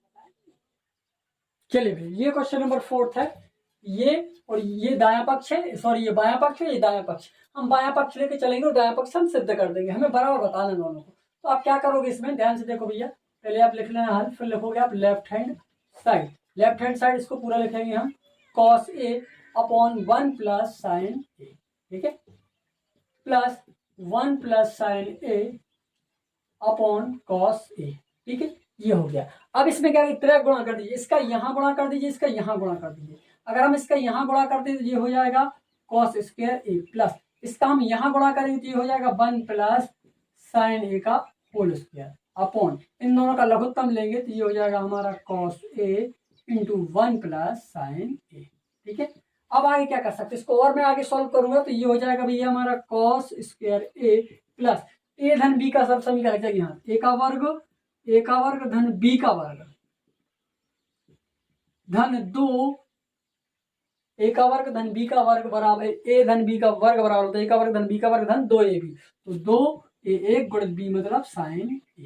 चलिए भाई ये क्वेश्चन नंबर 4 है। ये और ये दायां पक्ष है, सॉरी ये बायां पक्ष है, ये दायां पक्ष। हम बायां पक्ष लेके चलेंगे और दायां पक्ष हम सिद्ध कर देंगे, हमें बराबर बताना दोनों को। तो आप क्या करोगे इसमें, ध्यान से देखो भैया, पहले आप लिख लेना हल, फिर लिखोगे आप left hand side. Left hand side इसको पूरा लिखेंगे हम cos a upon 1 plus sign a, ठीक है, plus 1 plus sign a upon cos a, ठीक है, ये हो गया। अब इसमें क्या तरह गुणा कर दीजिए, इसका यहाँ गुणा कर दीजिए, इसका यहाँ गुणा कर दीजिए। अगर हम इसका यहाँ गुणा करते हैं तो ये हो जाएगा cos स्क्वायर a प्लस इसका हम यहाँ गुणा करेंगे तो ये हो जाएगा 1 प्लस साइन a का होल स्क्वायर अपॉन इन दोनों का लघुत्तम लेंगे तो ये हो जाएगा हमारा cos a into 1 plus sign a, ठीक है। अब आगे क्या कर सकते हैं, इसको और मैं आगे सॉल्व करूंगा तो ये हो जाएगा भैया हमारा cos square a plus a धन b का सब समीकरण लग जाएगा यहाँ, a का वर्ग धन b का वर्ग धन 2 a का वर्ग धन b का वर्ग बराबर a धन b का वर्ग बराबर होता है a का वर्ग धन b का वर्ग धन 2ab, तो 2a1 गुणित b मतलब साइन a,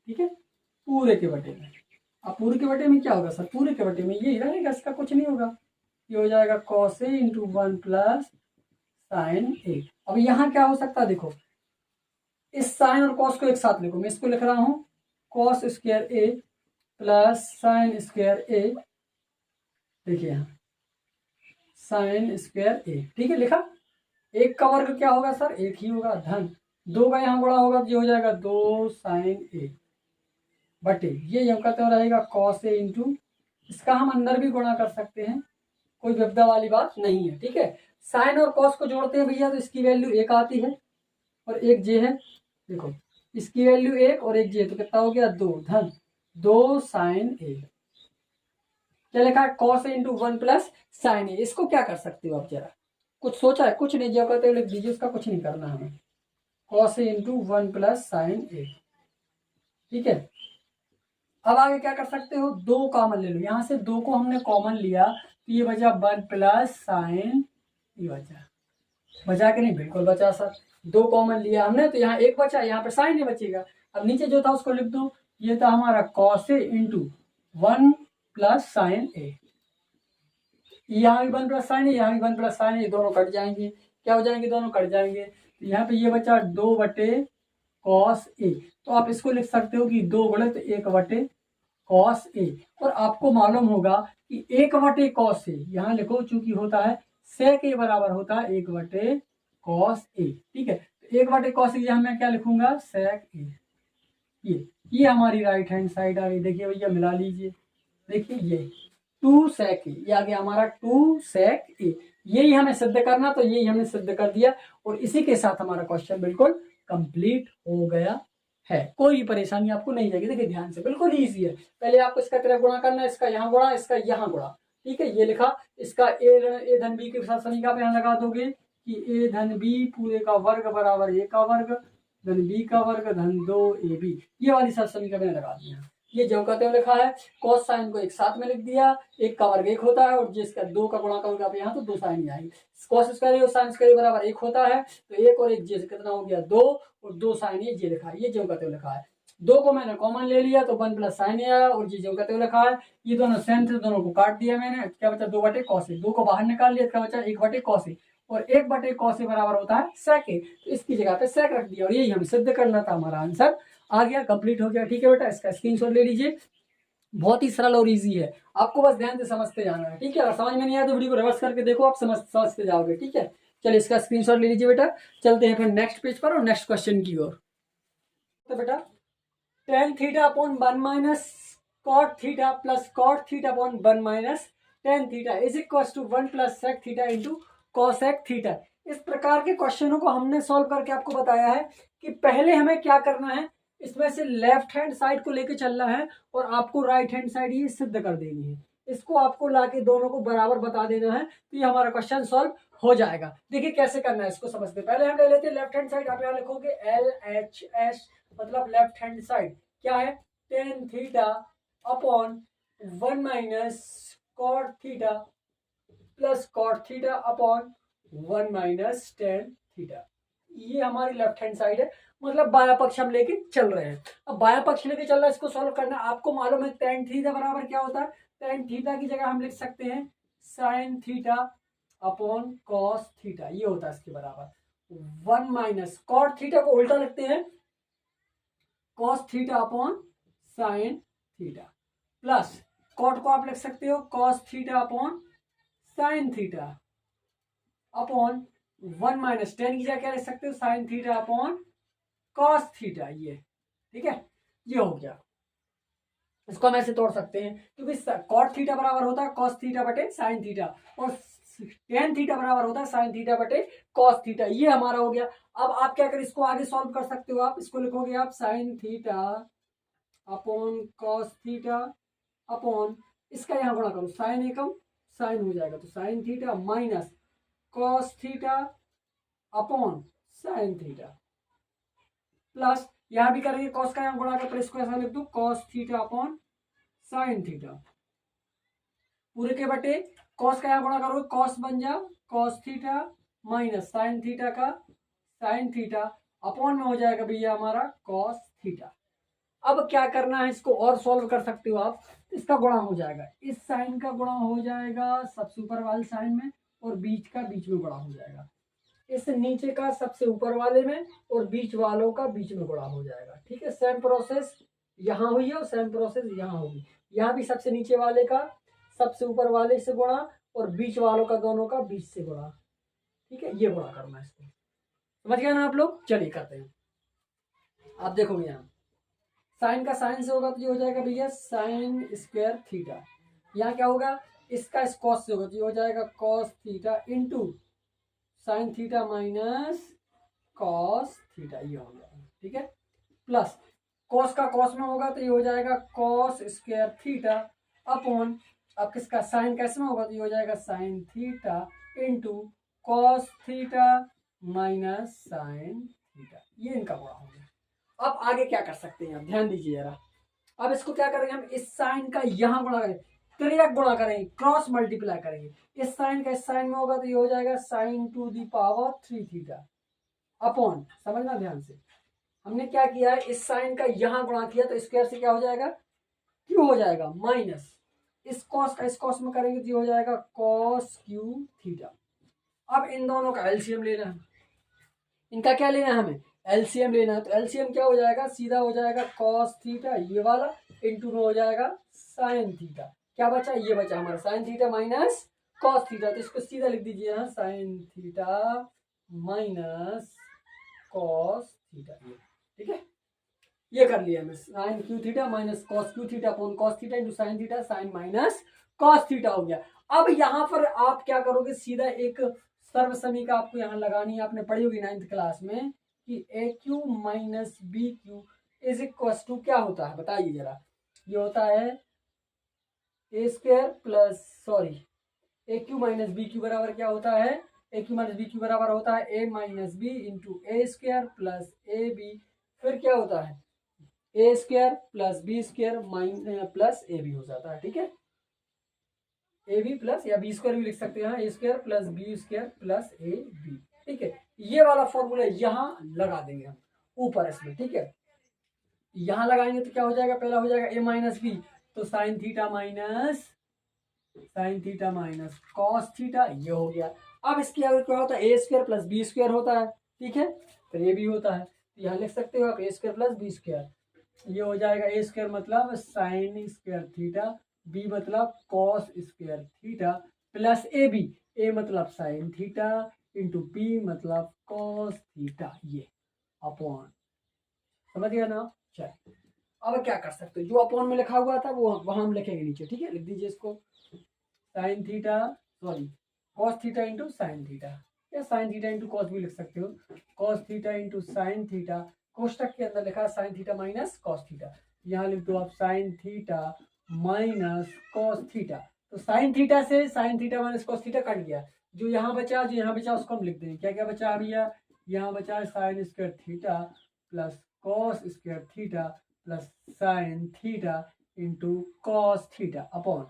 ठीक है, पूरे के बटे में। अब पूरे के बटे में क्या होगा सर, पूरे के बटे में यही रहेगा, इसका कुछ नहीं होगा, ये हो जाएगा cos a into 1 plus sign a। अब यहाँ क्या हो सकता है, देखो इस साइन और cos को एक साथ लिखो, मैं इसको लिख रहा हूँ cos square a plus sine square a, देखिए यहाँ साइन स्क्वायर a, ठीक है, लिखा। एक का वर्ग क्या होगा सर, एक ही होगा, धन 2 का यहाँ गुणा होगा तो ये हो जाएगा 2 साइन a बटे ये यूं करते हुए रहेगा cos a इंटू, इसका हम अंदर भी गुणा कर सकते हैं, कोई विपदा वाली बात नहीं है, ठीक है। साइन और cos को जोड़ते हैं भैया तो इसकी वैल्यू 1 आती है और एक जे है, देखो इसकी वैल्यू 1 और एक जे, तो कितना हो गया 2 धन 2 साइन a, क्या लिखा है cos a into 1 plus sign a। इसको क्या कर सकते हो आप, जरा कुछ सोचा है, कुछ नहीं, जो कहते हो लिख दीजिए, उसका कुछ नहीं करना हमें, cos a into 1 plus sign a, ठीक है। अब आगे क्या कर सकते हो, 2 कॉमन ले लो, यहाँ से 2 को हमने कॉमन लिया तो ये बचा 1 प्लस साइन, ये बचा के नहीं, बिल्कुल बचा सर, 2 कॉमन लिया हमने तो यहाँ 1 बचा, यहाँ पे साइन ही बचेगा। अब नीचे जो था उसको लिख दो, ये था हमारा cos a into 1 plus sign a, यहाँ भी 1 प्लस साइन a, यहाँ भी 1 प्लस साइन a, दोनों कट जाएंगे, क्या हो जाएंगे, दोनों कट जाएंगे। तो यहाँ पे ये बचा 2 बटे cos a, तो आप इसको लिख सकते हो कि 2 गुणित 1 बटे cos a, और आपको मालूम होगा कि 1 बटे cos a यहाँ लिखो, चूंकि होता है sec a बराबर होता है 1 बटे cos a, ठीक है। तो 1 बटे cos a यहाँ मैं क्या लिखूंगा, sec a, ये हमारी राइट हैंड साइड आ गई। देखिए भैया मिला लीजिए, देखिए ये 2 sec a, ये आ गया हमारा 2 sec a, यही हमें सिद्ध करना, तो यही हमने सिद्ध कर दिया और इसी के साथ हमारा क्वेश्चन बिल्कुल कंप्लीट हो गया है। कोई परेशानी आपको नहीं जाएगी, देखिए ध्यान से, बिल्कुल इजी है। पहले आपको इसका तरह गुणा करना है, इसका यहाँ गुणा, इसका यहाँ गुणा, ठीक है, ये लिखा। इसका ए धन बी के साथ समीकरण यहाँ लगा दोगे कि ए धन बी पूरे का वर्ग बराबर ए का वर्ग धन बी का वर्ग धन 2ab, ये वाली सात समीकरण लगा दिया। ये जो कहते हुए लिखा है, cos साइन को एक साथ में लिख दिया, 1 का वर्ग 1 होता है और जिसका 2 का गुणा करोगे आप यहाँ तो 2 साइन ही आएगी। cos स्क्वायर और साइन स्क्वायर बराबर 1 होता है, तो 1 और 1 जे से कितना हो गया 2 और 2 साइन ये जे लिखा है, ये जो कहते हुए लिखा है। 2 को मैंने कॉमन ले लिया तो 1 प्लस साइन आया और ये जो कहते हुए लिखा है, ये दोनों सेम थे, दोनों को काट दिया मैंने, क्या बचा 2 बटे cos a, 2 को बाहर निकाल लिया, क्या बचा 1 बटे cos a, और 1/cos ए बराबर होता है sec ए। तो इसकी जगह पे sec रख दिया और यही हमें सिद्ध करना था, हमारा आंसर आ गया, कंप्लीट हो गया। ठीक है बेटा, इसका स्क्रीनशॉट ले लीजिए। बहुत ही सरल और इजी है, आपको बस ध्यान से समझते जाना है। ठीक है, अगर समझ में नहीं आया तो वीडियो को रिवर्स करके देखो, आप समझते जाओगे। ठीक है, चलिए इसका स्क्रीनशॉट ले लीजिए बेटा। चलते हैं फिर नेक्स्ट पेज पर और नेक्स्ट क्वेश्चन की ओर। तो बेटा tan theta upon 1 minus cot theta plus cot theta upon 1 minus tan theta is equal to 1 plus sec theta into cosec theta. इस प्रकार के क्वेश्चनों को हमने सॉल्व करके आपको बताया है कि पहले हमें क्या करना है, इसमें से लेफ्ट हैंड साइड को लेके चलना है और आपको राइट हैंड साइड ये सिद्ध कर देनी है। इसको आपको लाके दोनों को बराबर बता देना है, तो ये हमारा क्वेश्चन सॉल्व हो जाएगा। देखिए कैसे करना है इसको समझते। पहले हम ले लेते हैं लेफ्ट हैंड साइड। आप यहाँ लिखोगे LHS मतलब लेफ्ट हैंड साइड क्या है, tan theta upon 1 minus cot theta plus cot theta upon 1 minus tan theta. ये हमारी लेफ्ट हैंड साइड है, मतलब बाया पक्ष हम लेके चल रहे हैं। अब बाया पक्ष लेके चल रहा है, इसको सॉल्व करना है। आपको मालूम है tan थीटा बराबर क्या होता है, tan थीटा की जगह हम लिख सकते हैं sin theta upon cos theta, ये होता है इसके बराबर 1 माइनस cot थीटा को उल्टा लिखते हैं cos theta upon sin theta plus cot को आप लिख सकते हो cos theta upon sin theta upon 1 minus tan की जगह क्या लिख सकते हो sin theta upon cos theta. ये ठीक है, ये हो गया। इसको हम ऐसे तोड़ सकते हैं क्योंकि cot थीटा बराबर होता है cos थीटा बटे sin थीटा और tan थीटा बराबर होता है sin थीटा बटे cos थीटा। ये हमारा हो गया। अब आप क्या करें, इसको आगे सॉल्व कर सकते हो। आप इसको लिखोगे आप sin theta upon cos theta upon इसका यहाँ गुणा करो, sin एकम sin हो जाएगा, तो sin theta minus cos theta upon sin theta plus यहां भी करेंगे cos का यहाँ गुणा कर, इसको ऐसा लिख दो cos theta upon sin theta पूरे के बटे cos का यहाँ गुणा करो, cos बन जा cos theta minus sin theta का sin थीटा अपॉन में हो जाएगा भैया हमारा cos थीटा। अब क्या करना है, इसको और सॉल्व कर सकते हो आप। इसका गुणा हो जाएगा, इस साइन का गुणा हो जाएगा सबसे ऊपर वाले साइन में और बीच का बीच में गुणा हो जाएगा, इस नीचे का सबसे ऊपर वाले में और बीच वालों का बीच में गुणा हो जाएगा। ठीक है, सेम प्रोसेस यहाँ हुई है और सेम प्रोसेस यहाँ होगी। यहाँ भी सबसे नीचे वाले का सबसे ऊपर वाले से गुणा और बीच वालों का दोनों का बीच से गुणा। ठीक है, ये गुणा करना है इसको, समझ गया ना आप लोग। चलिए करते हैं। आप देखोगे यहाँ साइन का साइन से होगा तो ये हो जाएगा भैया साइन स्क्वायर थीटा। यहाँ क्या होगा, इसका कॉस से होगा तो ये हो जाएगा cos theta into sine theta minus cos theta, ये हो गया। ठीक है, प्लस कॉस का कॉस में होगा तो ये हो जाएगा कॉस स्क्वायर थीटा अपॉन अब किसका साइन कैसे में होगा तो ये हो जाएगा sign theta into cos theta minus sine theta. ये इनका गुणा हो गया। अब आगे क्या कर सकते हैं, आप ध्यान दीजिए जरा। अब इसको क्या करेंगे, हम इस साइन का यहां गुणा करेंगे, त्रियक गुणा करेंगे, क्रॉस मल्टीप्लाई करेंगे। इस साइन का इस साइन में होगा तो ये हो जाएगा sine to the power 3 theta upon, समझना ध्यान से, हमने क्या किया है इस साइन का यहां गुणा किया तो स्क्वायर से क्या हो जाएगा क्यू हो जाएगा माइनस इस कॉस का इस कॉस में करेंगे तो ये हो जाएगा कॉस क्यू थीटा। अब इन दोनों का एलसीएम लेना है, इनका क्या लेना है हमें एलसीएम लेना है। तो एलसीएम क्या हो जाएगा, सीधा हो जाएगा कॉस थीटा ये वाला इंटू में हो जाएगा साइन थीटा। क्या बचा, ये बचा हमारा sine theta minus cos theta. तो इसको सीधा लिख दीजिए यहाँ sine theta minus cos theta. ठीक है, ये कर लिया हमने, sine cube theta minus cos cube theta upon cos theta into sine theta sine minus cos theta हो गया। अब यहाँ पर आप क्या करोगे, सीधा एक सर्व समीका आपको यहाँ लगानी है, आपने पढ़ी होगी 9th क्लास में कि A cube minus B cube is equal to क्या होता है बताइए जरा। ये होता है A square plus sorry A cube minus B cube बराबर क्या होता है, A cube minus B cube बराबर होता है A minus B into A square plus A B, फिर क्या होता है A square plus B square minus plus A B हो जाता है। ठीक है, ए बी प्लस या बी स्क्वायर भी लिख सकते हैं, A square plus B square plus A B. ठीक है, ये वाला फॉर्मूला यहाँ लगा देंगे हम ऊपर इसमें। ठीक है, यहाँ लगाएंगे तो क्या हो जाएगा, पहला हो जाएगा ए माइनस बी तो sine theta minus cos theta, ये हो गया। अब इसकी अगर क्या होता है A square plus B square होता है, ठीक है, फिर ये भी होता है, तो यहाँ लिख सकते हो आप A square plus B square, ये हो जाएगा ए स्क्वायर मतलब साइन स्क्वायर थीटा, बी मतलब cos square theta plus A B, A मतलब साइन थीटा इंटू बी मतलब कॉस थीटा, ये अपॉन, समझ गया ना। चल अब क्या कर सकते हो, जो अपॉन में लिखा हुआ था वो वहां हम लिखेंगे नीचे, ठीक है, लिख दीजिए इसको sine theta, sorry cos theta into sine theta, या साइन थीटा इंटू कॉस भी लिख सकते हो, cos theta into sine theta, कोष्टक के अंदर लिखा है sine theta minus cos theta, यहाँ लिख दो आप sine theta minus cos theta, तो साइन थीटा से sine theta minus cos theta cut गया, जो यहाँ बचा उसको हम लिख देंगे, क्या क्या बचा भैया, यहाँ बचा sign square theta plus cos square theta plus sign theta into cos theta upon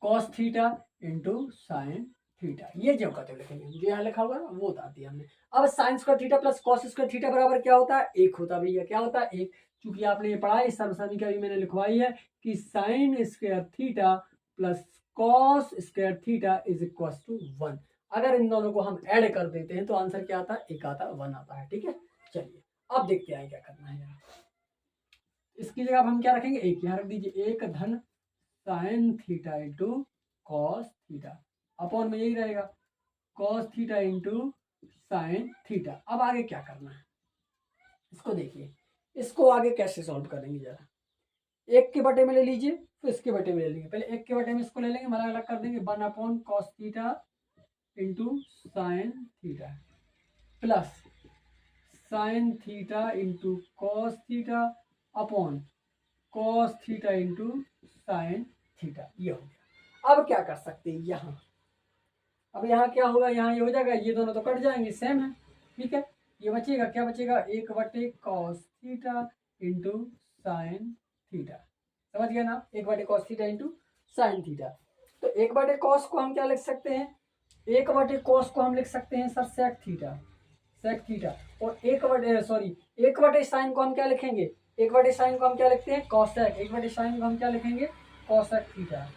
cos theta into sine theta, ये जो कहते लिखेंगे, जो यहाँ लिखा हुआ है वो बता दिया हमने। अब sign square theta plus cos square theta बराबर क्या होता है, एक होता है भैया, क्या होता है एक, क्योंकि आपने ये पढ़ा है सर्वसमीकरण भी मैंने लिखवाई है कि sine square theta plus cos square theta is equal to 1, अगर इन दोनों को हम ऐड कर देते हैं तो आंसर क्या आता है, एक आता है, 1 आता है, ठीक है। चलिए अब देखते हैं क्या करना है यहाँ, इसकी जगह हम क्या रखेंगे, एक, यहाँ रख दीजिए एक धन sign theta into cos theta upon में यही रहेगा cos theta into sine theta. अब आगे क्या करना है, इसको देखिए, इसको आगे कैसे सॉल्व करेंगे जरा, एक के बटे में ले लीजिए फिर इसके बटे में ले लेंगे, पहले एक के बटे में इसको ले लेंगे, अलग अलग कर देंगे, 1 upon cos theta into sine theta plus sign theta into cos theta upon cos theta into sine theta, ये हो गया। अब क्या कर सकते हैं यहाँ, अब यहाँ क्या होगा, यहाँ ये हो जाएगा, ये दोनों तो कट जाएंगे, सेम है, ठीक है, ये बचेगा, क्या बचेगा, एक बटे cos theta into sine theta, समझ गया ना, एक बटे cos theta into sine theta, तो एक बटे कॉस को हम क्या लिख सकते हैं, एक बटे कॉस को हम लिख सकते हैं sir sec theta, sec theta, और एक बटे साइन को हम क्या लिखेंगे, एक बटे साइन को हम क्या लिखते हैं, कॉसेक, एक बटे साइन को हम क्या लिखेंगे, कॉसेक थीटा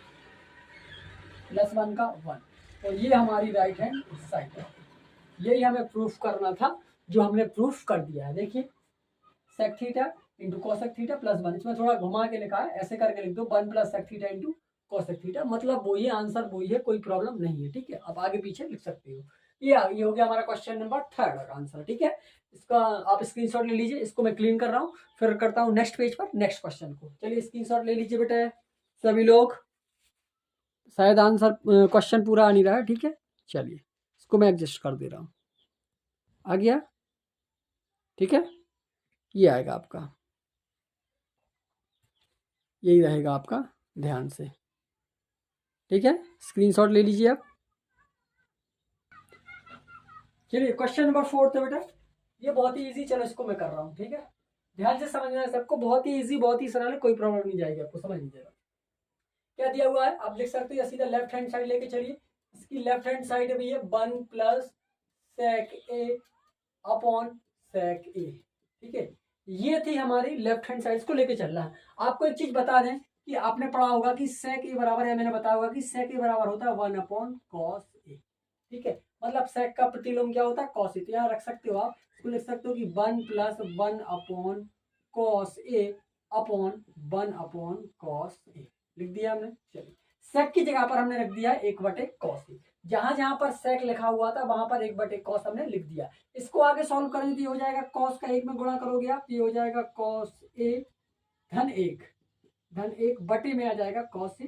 प्लस 1 का 1, तो ये हमारी राइट हैंड साइड है, यही हमें प्रूफ करना था, जो हमने प्रूफ कर दिया है। देखिए sec theta into cosec theta plus 1, इसमें थोड़ा घुमा के लिखा है, ऐसे करके लिख दो 1 plus sec theta into cosec theta, मतलब वही आंसर वही है, कोई प्रॉब्लम नहीं है, ठीक है। अब आगे पीछे लिख सकते हो, ये हो गया हमारा क्वेश्चन नंबर 3 का आंसर, ठीक है। इसका आप स्क्रीनशॉट ले लीजिए, इसको मैं क्लीन कर रहा हूँ, फिर करता हूँ नेक्स्ट पेज पर नेक्स्ट क्वेश्चन को। चलिए स्क्रीनशॉट ले लीजिए बेटा सभी लोग, शायद आंसर क्वेश्चन पूरा आ नहीं रहा है, ठीक है। चलिए इसको मैं एडजस्ट कर दे रहा हूँ, आ गया, ठीक है, ये आएगा आपका, यही रहेगा आपका, ध्यान से, ठीक है, स्क्रीनशॉट ले लीजिए आप। चलिए क्वेश्चन नंबर 4 था बेटा, ये बहुत ही इजी, चलो इसको मैं कर रहा हूँ, ठीक है, ध्यान से समझना है सबको, बहुत ही इजी, बहुत ही सरल है, कोई प्रॉब्लम नहीं जाएगी आपको, समझ लीजिएगा। क्या दिया हुआ है आप लिख सकते हो, सीधा लेफ्ट हैंड साइड लेके चलिए, इसकी लेफ्ट हैंड साइड है भैया 1 प्लस सेक ए अपॉन सेक ए, ठीक है, ये थी हमारी लेफ्ट हैंड साइड, इसको लेके चल रहा है। आपको एक चीज बता दें कि आपने पढ़ा होगा कि सेक ए बराबर है, मैंने बताया होगा कि सेक ए बराबर होता है 1 अपॉन कॉस ए, ठीक है, मतलब सेक का प्रतिलोम क्या होता है, कॉस ए, तो यहाँ रख सकते हो आप, इसको लिख सकते हो कि 1 प्लस 1 अपॉन कॉस ए अपॉन 1 अपॉन कॉस ए, लिख दिया हमने। चलिए सेक की जगह पर हमने रख दिया 1 बटे कॉस ए, जहां जहां पर सेक लिखा हुआ था वहां पर 1 बटे कॉस हमने लिख दिया। इसको आगे सॉल्व करेंगे तो हो जाएगा कॉस का 1 में गुणा करोगे आप, ये हो जाएगा कॉस ए धन 1 बटे में आ जाएगा कॉस ए,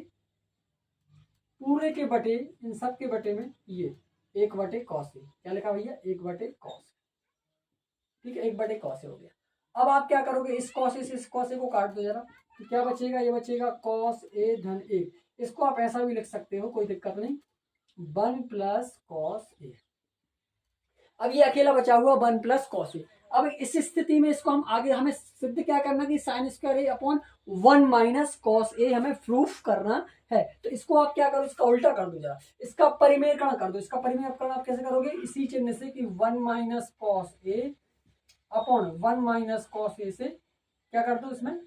पूरे के बटे, इन सब के बटे में ये 1 बटे कॉस ए, क्या लिखा भैया 1 बटे कॉस, ठीक है, 1 बटे कॉस ए हो गया। अब आप क्या करोगे, इस कॉस ए से इस कॉस ए को काट दो जरा, तो क्या बचेगा, ये बचेगा कॉस ए धन 1, इसको आप ऐसा भी लिख सकते हो, कोई दिक्कत नहीं, 1 प्लस कॉस ए, अब ये अकेला बचा हुआ 1 प्लस कॉस ए। अब इस स्थिति में इसको हम आगे हमें सिद्ध क्या करना कि sine square A upon 1 minus cos ए हमें प्रूफ करना है, तो इसको आप क्या करो, इसका उल्टा कर दो जरा, इसका परिमेयकरण कर दो, इसका परिमेयकरण आप कैसे करोगे, इसी चिन्ह से कि 1 माइनस कॉस ए अपॉन 1 माइनस कॉस ए से क्या कर दो, इसमें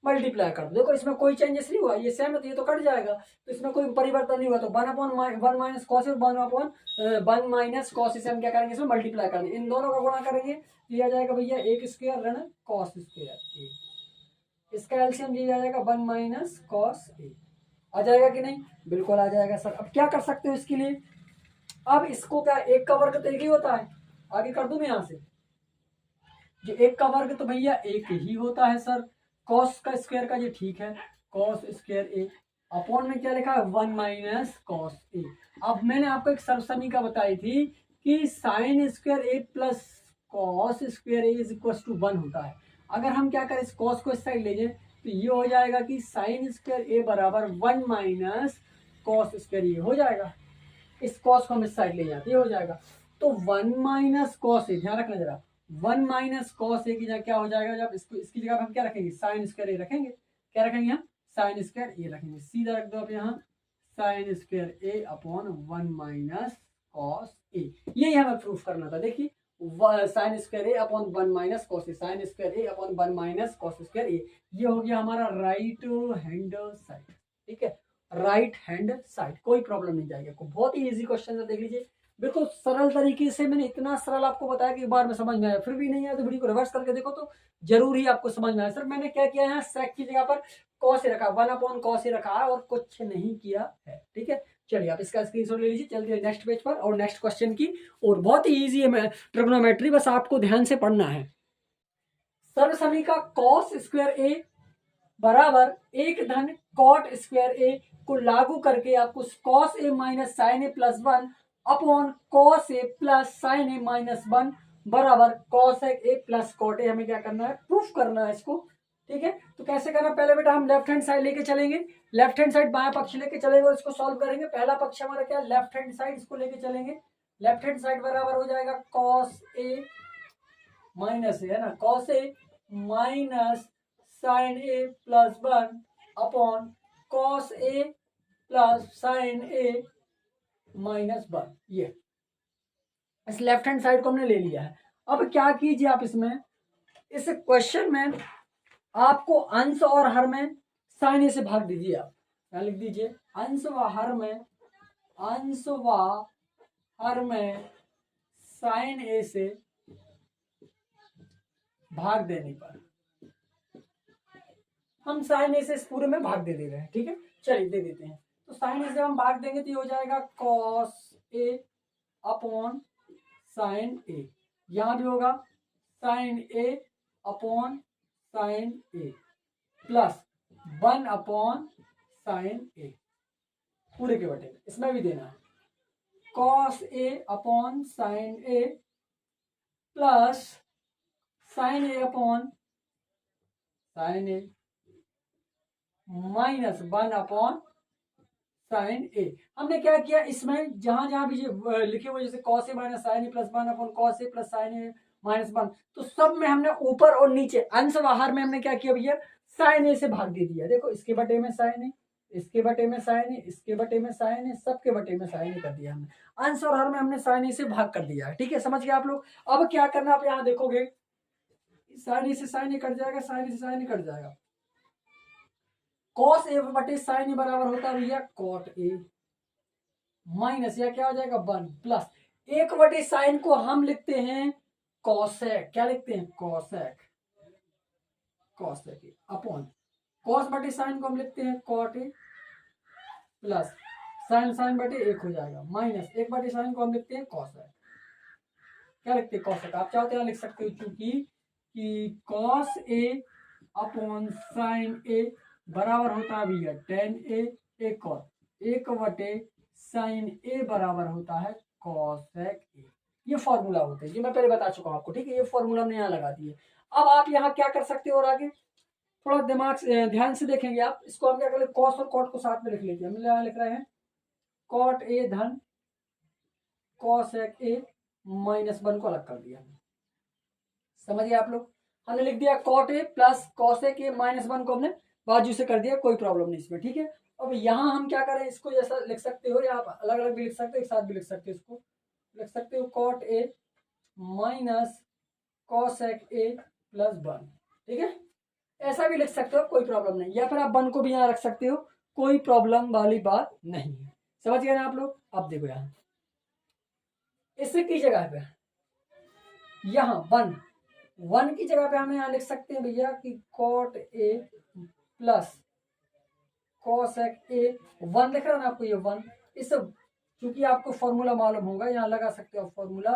मल्टीप्लाई कर दो। देखो इसमें कोई चेंजेस नहीं हुआ, ये सेम है तो ये तो कट जाएगा, तो इसमें कोई परिवर्तन नहीं हुआ। तो 1/1 माइनस कॉस ए, 1/1 माइनस कॉस से हम क्या करेंगे, इसमें मल्टीप्लाई कर देंगे, इन दोनों का गुणा करेंगे तो यह आ जाएगा भैया एक स्क्वायर ऋण कॉस स्क्वायर ए, इसका एलसीएम ये आ जाएगा 1 माइनस कॉस ए। आ जाएगा कि नहीं? बिल्कुल आ जाएगा सर। अब क्या कर सकते हो इसके लिए, अब इसको क्या, एक का वर्ग तो एक ही होता है, आगे कर दूं मैं यहाँ से, जो एक का वर्ग तो भैया एक ही होता है सर, कॉस का स्क्वायर का, ये ठीक है, कॉस स्क्वायर ए अपॉन में क्या लिखा है 1 माइनस कॉस ए। अब मैंने आपको एक सर्व समीकरण बताई थी कि sine square A plus cos square A is equal to 1 होता है। अगर हम क्या करें, इस कॉस को इस साइड ले जाए तो ये हो जाएगा कि साइन स्क्वायर ए बराबर 1 माइनस कॉस स्क्वायर ए हो जाएगा। इस कॉस को हम इस साइड ले जाते, ये हो जाएगा। तो 1 माइनस कॉस ए, ध्यान रखना जरा, 1 माइनस कॉस ए की जगह क्या हो जाएगा, जब इसको इसकी जगह हम क्या रखेंगे, साइन स्क्वायर ए रखेंगे। क्या रखेंगे हम, साइन स्क्वायर ए रखेंगे, सीधा रख दो आप यहाँ sign square A upon 1 minus cos ए। यही हमें प्रूफ करना था। देखिए sign square A upon 1 minus cos A, sign square A upon 1 minus cos square A, ये हो गया हमारा राइट हैंड साइड। ठीक है, राइट हैंड साइड, कोई प्रॉब्लम नहीं जाएगी आपको। बहुत ही इजी क्वेश्चन है, देख लीजिए, बिल्कुल सरल तरीके से मैंने इतना सरल आपको बताया कि एक बार में समझ में आया, फिर भी नहीं आया तो वीडियो को रिवर्स करके देखो तो जरूर ही आपको समझ में आया। सर मैंने क्या किया है, सेक की जगह पर कॉस रखा, 1 अपॉन कॉस रखा है और कुछ नहीं किया है। ठीक है, चलिए आप इसका स्क्रीनशॉट ले लीजिए, चलते हैं नेक्स्ट पेज पर और नेक्स्ट क्वेश्चन की। और बहुत ही ईजी है ट्रिग्नोमेट्री, बस आपको ध्यान से पढ़ना है। सर्व समीकरण कॉस स्क्वायर ए बराबर एक धन कॉट स्क्वायर ए को लागू करके आपको cos A minus sine A plus 1 upon cos A plus sine A minus 1 बराबर cos A plus cot A, हमें क्या करना है, प्रूफ करना है इसको। ठीक है, तो कैसे करना, पहले बेटा हम लेफ्ट हैंड साइड लेके चलेंगे, लेफ्ट हैंड साइड बायां पक्ष लेके चलेंगे और इसको सॉल्व करेंगे। पहला पक्ष हमारा क्या, लेफ्ट हैंड साइड, इसको लेके चलेंगे। लेफ्ट हैंड साइड बराबर हो जाएगा कॉस ए माइनस ए, है ना, cos A minus sine A plus 1 upon cos A plus sine A minus 1। ये इस लेफ्ट हैंड साइड को हमने ले लिया है। अब क्या कीजिए आप, इसमें इस क्वेश्चन में आपको अंश और हर में साइन ए से भाग दीजिए। आप क्या लिख दीजिए, अंश व हर में, अंश व हर में साइन ए से भाग देने पर हम साइन ए से इस पूरे में भाग दे रहे हैं। ठीक है, चलिए दे देते हैं। तो साइन ए से हम भाग देंगे तो ये हो जाएगा कॉस ए अपॉन साइन ए, यहां भी होगा sign A upon sine A plus 1 upon sine ए, पूरे के बटे इसमें भी देना है cos A upon sine A plus sine A upon sine A minus 1 upon sine ए। हमने क्या किया, इसमें जहां जहां भी लिखे हुए जैसे cos A minus sine A plus 1 upon cos A plus sine A minus 1, तो सब में हमने ऊपर और नीचे अंश बाहर में हमने क्या किया भैया, साइन ए से भाग दे दिया। देखो इसके बटे में साइन ए, इसके बटे में साइन ए, इसके बटे में साइन ए, सबके बटे में साइन ए कर दिया हमने। अंश और हर में हमने साइन ए से भाग कर दिया है। ठीक है, समझ गए आप लोग। अब क्या करना, आप यहाँ देखोगे साइन ए से साइन ए कट जाएगा, साइन ए से साइन ए कट जाएगा, कॉस ए बटे साइन ए बराबर होता है भैया कॉट ए माइनस या क्या हो जाएगा 1 प्लस 1 बटे साइन को हम लिखते हैं कॉसेक, क्या लिखते हैं, कॉसेक, कॉसेक अपॉन कॉस बटे साइन को हम लिखते हैं cot A plus sine sine बटे 1 हो जाएगा माइनस 1 बटे साइन को हम लिखते हैं कॉसेक, क्या लिखते हैं कॉसेक। आप चाहते हैं लिख सकते हो, चूंकि कि कॉस ए अपॉन साइन ए बराबर होता है भैया टेन ए, एक और 1 बटे साइन ए बराबर होता है कॉसेक ए। ये फॉर्मूला होते हैं, ये मैं पहले बता चुका हूं आपको। ठीक है, ये फॉर्मूला हमने यहाँ लगा दिए। अब आप यहाँ क्या कर सकते हो, और आगे थोड़ा दिमाग से ध्यान से देखेंगे आप, इसको हम क्या कर, कॉस और कॉट को साथ में लिख लेते हैं। हम यहाँ लिख रहे हैं कॉट ए धन कॉसेक ए माइनस 1 को अलग कर दिया। समझिए आप लोग, हमने लिख दिया cot A plus cosec A minus 1 को हमने बाजू से कर दिया, कोई प्रॉब्लम नहीं इसमें। ठीक है, अब यहाँ हम क्या करें, इसको जैसा लिख सकते हो या आप अलग अलग भी लिख सकते हो, एक साथ भी लिख सकते हो। इसको लिख सकते हो cot A minus cosec A plus 1। ठीक है, ऐसा भी लिख सकते हो, कोई प्रॉब्लम नहीं, या फिर आप 1 को भी यहाँ रख सकते हो, कोई प्रॉब्लम वाली बात नहीं है। समझ गए ना आप लोग। अब देखो यहाँ इससे की जगह पे यहाँ 1 की जगह पे हम यहाँ लिख सकते हैं भैया कि cot A plus cosec A. 1 लिख रहा है ना आपको, ये 1 इस, क्योंकि आपको फॉर्मूला मालूम होगा, यहाँ लगा सकते हो फॉर्मूला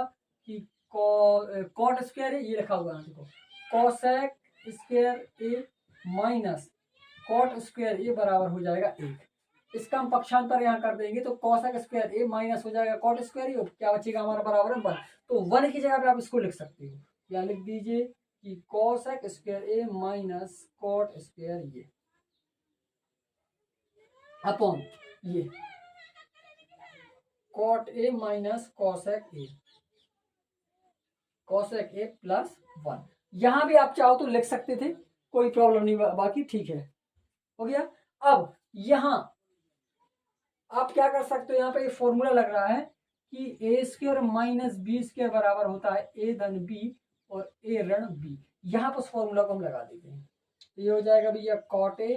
कि कॉट स्क्वायर है, ये लिखा हुआ है देखो, cosec square A minus cot square A बराबर हो जाएगा 1। इसका हम पक्षांतर यहाँ कर देंगे तो कॉसेक स्क्वायर ए माइनस हो जाएगा कॉट स्क्वायर ए, क्या बचेगा हमारा बराबर है 1। तो 1 की जगह पे आप इसको लिख सकते हो, या लिख दीजिए कि cosec square A minus cot square A upon ये cot A minus cosec A plus 1। यहां भी आप चाहो तो लिख सकते थे, कोई प्रॉब्लम नहीं, बाकी ठीक है, हो गया। अब यहां आप क्या कर सकते हो, यहाँ पे फॉर्मूला लग रहा है कि ए स्क्वायर माइनस बी स्क्वायर बराबर होता है ए धन बी और ए ऋण बी। यहाँ पर उस फॉर्मूला को हम लगा देते हैं, ये हो जाएगा भैया cot A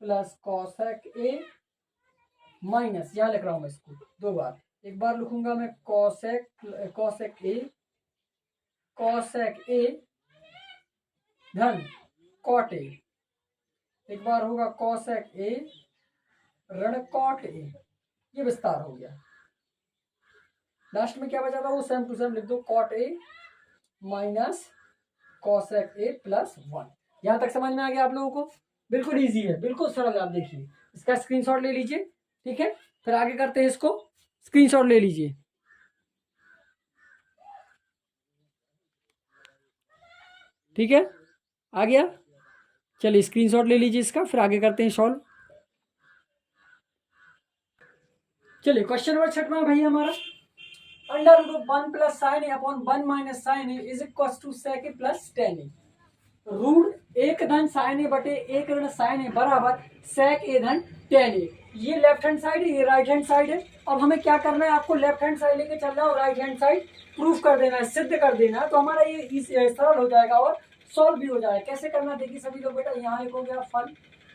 plus cosec A minus, यहाँ लिख रहा हूं मैं इसको 2 बार, एक बार लिखूंगा मैं कॉसेक ए धन कॉट ए, एक बार होगा कॉसेक ए ऋण कॉट ए, ये विस्तार हो गया। लास्ट में क्या बचा था वो सेम टू सेम लिख दो, cot A minus cosec A plus 1। यहां तक समझ में आ गया आप लोगों को, बिल्कुल इजी है, बिल्कुल सरल। आप देखिए इसका स्क्रीनशॉट ले लीजिए, ठीक है, फिर आगे करते हैं इसको, स्क्रीनशॉट ले लीजिए। ठीक है, आ गया, चलिए स्क्रीनशॉट ले लीजिए इसका, फिर आगे करते हैं सॉल्व। चलिए क्वेश्चन नंबर 6 भाई हमारा, under root of 1 plus sine A upon 1 minus sine A is equal to sec A plus tan A. Root 1 धन साइन ए बटे 1 ऋण साइन ए बराबर सेक ए धन टेन ए। ये लेफ्ट हैंड साइड है, ये राइट हैंड साइड है। अब हमें क्या करना है, आपको लेफ्ट हैंड साइड लेके चलना है और राइट हैंड साइड प्रूफ कर देना है, सिद्ध कर देना है, तो हमारा ये सरल हो जाएगा और सॉल्व भी हो जाएगा। कैसे करना देखिए सभी लोग, बेटा यहाँ लिखोगे आप फल,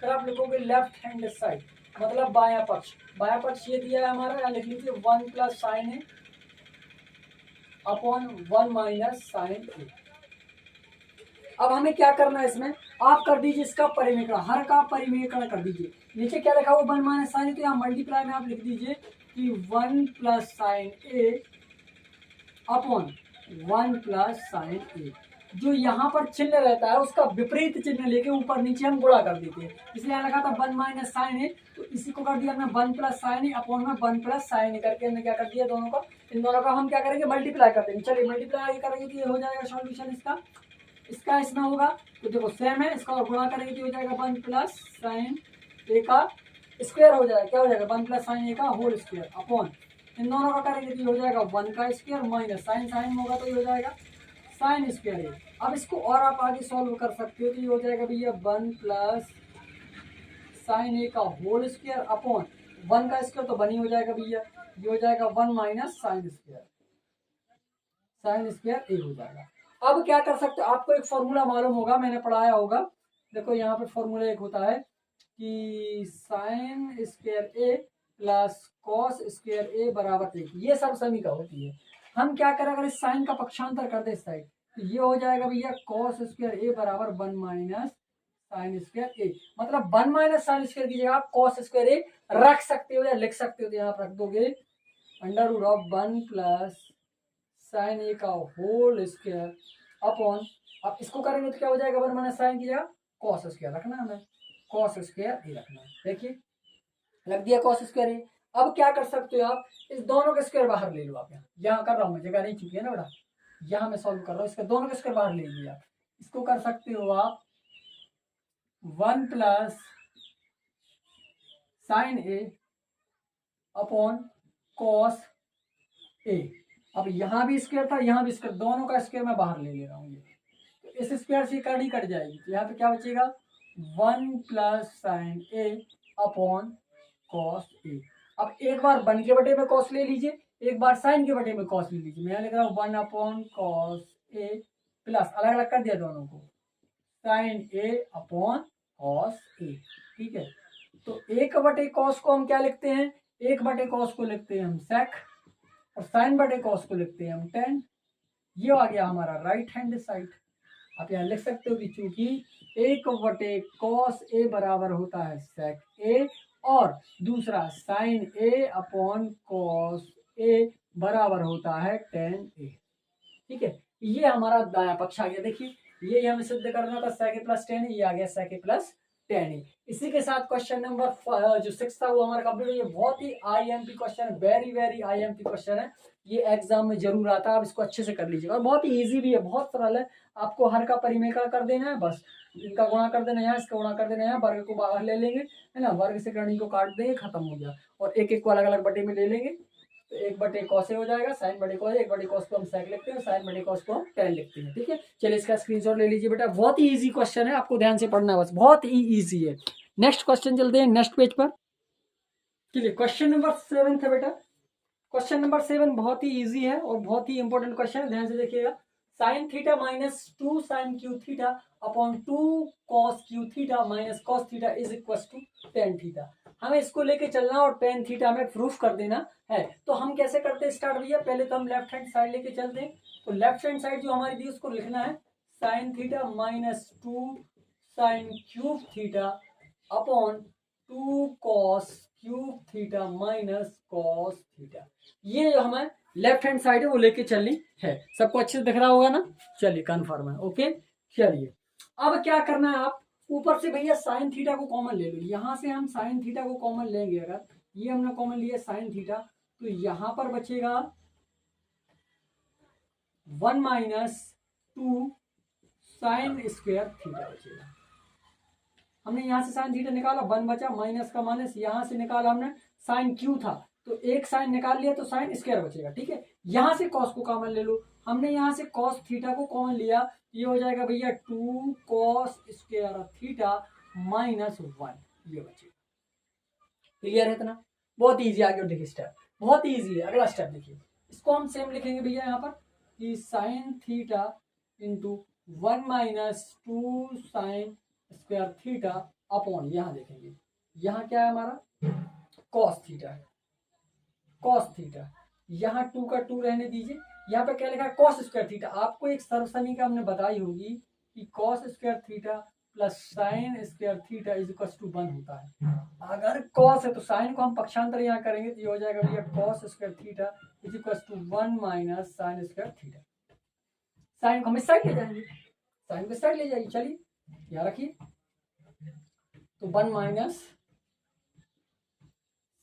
फिर आप लिखोगे लेफ्ट हैंड साइड, मतलब बायां पक्ष। बायां पक्ष ये दिया है हमारा, यहाँ लिख लीजिए 1 plus sine A upon 1 minus sine ए। अब हमें क्या करना है इसमें, आप कर दीजिए इसका परिमेकरण, हर का परिमेकरण कर दीजिए। नीचे क्या लिखा हुआ 1 माइनस साइन, तो यहाँ मल्टीप्लाई में आप लिख दीजिए कि 1 plus sine A upon 1 plus sine ए। जो यहाँ पर चिन्ह रहता है उसका विपरीत चिन्ह लेके ऊपर नीचे हम गुणा कर देते हैं, इसलिए यहाँ लगा था 1 माइनस साइन ए, तो इसी को कर दिया हमने 1 प्लस साइन ए अपॉन में 1 प्लस साइन ए करके हमने क्या कर दिया, दोनों का, इन दोनों का हम क्या करेंगे मल्टीप्लाई कर देंगे। चलिए मल्टीप्लाई करेंगे तो ये हो जाएगा सॉल्यूशन इसका इसमें होगा, तो देखो सेम है, इसका और गुणा करेंगे तो हो जाएगा 1 प्लस साइन ए का स्क्वायर हो जाएगा, क्या हो जाएगा 1 प्लस साइन ए का होल स्क्वायर अपॉन इन दोनों का करेंगे तो ये हो जाएगा 1 का स्क्वायर माइनस साइन साइन में होगा तो ये हो जाएगा साइन स्क्वायर ए। अब इसको और आप आगे सॉल्व कर सकते हो तो ये हो जाएगा भैया 1 प्लस साइन ए का होल स्क्वायर अपॉन 1 का स्क्वायर तो 1 ही हो जाएगा भैया, ये हो जाएगा 1 माइनस साइन स्क्वायर ए हो जाएगा। अब क्या कर सकते हो, आपको एक फॉर्मूला मालूम होगा, मैंने पढ़ाया होगा, देखो यहाँ पे फॉर्मूला एक होता है कि sine square A plus cos square A बराबर 1, ये सब समी का होती है। हम क्या करें, अगर इस साइन का पक्षांतर कर दे इस साइड, तो ये हो जाएगा भैया कॉस स्क्वायर ए बराबर 1 माइनस साइन स्क्वायर ए, मतलब 1 माइनस साइन स्क्वायर की जगह आप कॉस स्क्वायर ए रख सकते हो या लिख सकते हो, तो यहाँ पर रख दोगे under root of 1 plus sine A का होल स्क्वायर अपॉन, अब इसको करेंगे तो क्या हो जाएगा 1 माइनस साइन की जगह कॉस स्क्वायर रखना है, हमें कॉस स्क्वायर ए रखना है। देखिए लग दिया कॉस स्क्वायर ए। अब क्या कर सकते हो आप, इस दोनों के स्क्वायर बाहर ले लो, आप यहाँ कर रहा हूँ मैं, जगह नहीं चुकी है ना बेटा, यहाँ मैं सॉल्व कर रहा हूँ, इसके दोनों के स्क्वायर बाहर ले लीजिए आप। इसको कर सकते हो आप 1 plus sine A upon cos ए। अब यहाँ भी स्क्वायर था, यहाँ भी स्क्वायर, दोनों का स्क्वायर मैं बाहर ले रहा हूँ, ये तो इस स्क्वायर से करनी कट जाएगी, तो यहाँ पे क्या बचेगा 1 plus sine A upon cos ए। अब एक बार 1 के बटे में कॉस ले लीजिए, एक बार साइन के बटे में कॉस ले लीजिए। मैं लिख रहा हूँ 1 अपॉन कॉस ए प्लस, अलग अलग कर दिया दोनों को, साइन ए अपॉन कॉस ए। ठीक है, तो 1/cos को हम क्या लिखते हैं, 1/cos को लिखते हैं हम sec, और sin/cos को लिखते हैं हम tan। ये आ गया हमारा राइट हैंड साइड। आप यहाँ लिख सकते हो कि चूंकि 1/cos ए बराबर होता है sec ए, और दूसरा sin ए अपॉन cos ए बराबर होता है tan ए। ठीक है, ये हमारा दायां पक्ष आ गया। देखिए, ये हमें सिद्ध करना था sec a प्लस tan ए, ये आ गया sec a प्लस tan ए। इसी के साथ क्वेश्चन नंबर जो 6 था वो हमारा कंप्लीट हो गया। बहुत ही आईएमपी क्वेश्चन है, वेरी वेरी आईएमपी क्वेश्चन है, ये एग्जाम में जरूर आता है। आप इसको अच्छे से कर लीजिएगा, और बहुत ही इजी भी है, बहुत सरल है। आपको हर का परिमेय का कर देना है, बस इनका गुणा कर देना है यहाँ, इसका गुणा कर देना है यहाँ, वर्ग को बाहर ले लेंगे, है ना, वर्ग से कर्ण को काट देंगे, खत्म हो गया। और एक एक को अलग अलग बटे में ले लेंगे, तो 1/cos हो जाएगा, sin/cos, 1/cos को हम sec लिखते हैं, sin/cos को हम tan लिखते हैं। ठीक है, चलिए इसका स्क्रीनशॉट ले लीजिए बेटा, बहुत ही इजी क्वेश्चन है, आपको ध्यान से पढ़ना है बस, बहुत ही इजी है। नेक्स्ट क्वेश्चन चलते हैं नेक्स्ट पेज पर। चलिए क्वेश्चन नंबर 7 है बेटा। क्वेश्चन नंबर 7 बहुत ही इजी है और बहुत ही इंपॉर्टेंट क्वेश्चन है, ध्यान से देखिएगा। sin theta minus 2 sin cube theta upon 2 cos cube theta minus cos theta is equal to tan theta. हमें इसको लेके चलना और tan थीटा हमें प्रूफ कर देना है। तो हम कैसे करते हैं स्टार्ट भैया, पहले तो हम लेफ्ट हैंड साइड लेके चलते हैं। तो लेफ्ट हैंड साइड जो हमारी थी उसको लिखना है sin theta minus 2 sin cube theta upon 2 cos cube theta minus cos theta. ये जो हमें लेफ्ट हैंड साइड है वो लेके चलनी है। सबको अच्छे से दिख रहा होगा ना, चलिए कन्फर्म है, ओके। चलिए अब क्या करना है, आप ऊपर से भैया साइन थीटा को कॉमन ले लो। यहां से हम साइन थीटा को कॉमन लेंगे, अगर ये हमने कॉमन लिया साइन थीटा, तो यहां पर बचेगा 1 माइनस 2 साइन स्क्वायर थीटा बचेगा। हमने यहां से साइन थीटा निकाला, 1 बचा, माइनस का माइनस, यहां से निकाला हमने साइन क्यू था, तो एक साइन निकाल लिया तो साइन स्क्वायर बचेगा। ठीक है, यहां से कॉस को कॉमन ले लो, हमने यहां से कॉस थीटा को कॉमन लिया, ये हो जाएगा भैया 2 cos स्क्वायर थीटा माइनस 1, ये बचेगा। क्लियर है इतना, बहुत ईजी। आगे देखिए स्टेप बहुत ईजी है। अगला स्टेप देखिए, इसको हम सेम लिखेंगे भैया यहाँ पर कि sign theta into 1 minus 2 sign square theta upon, यहां देखेंगे यहां क्या है हमारा कॉस थीटा है, कॉस थीटा, यहाँ 2 का 2 रहने दीजिए, यहाँ पे क्या लिखा है कॉस स्क्वायर थीटा। आपको एक सर्व समीकरण हमने बताई होगी कि cos square theta plus sine square theta is equal to 1 होता है। अगर कॉस है तो साइन को हम पक्षांतर यहाँ करेंगे, तो ये हो जाएगा भैया cos square theta is equal to 1 minus sine square theta. Sine को हम इस साइड ले जाएंगे, साइन को इस साइड ले जाइए, चलिए यहाँ रखिए, तो 1 minus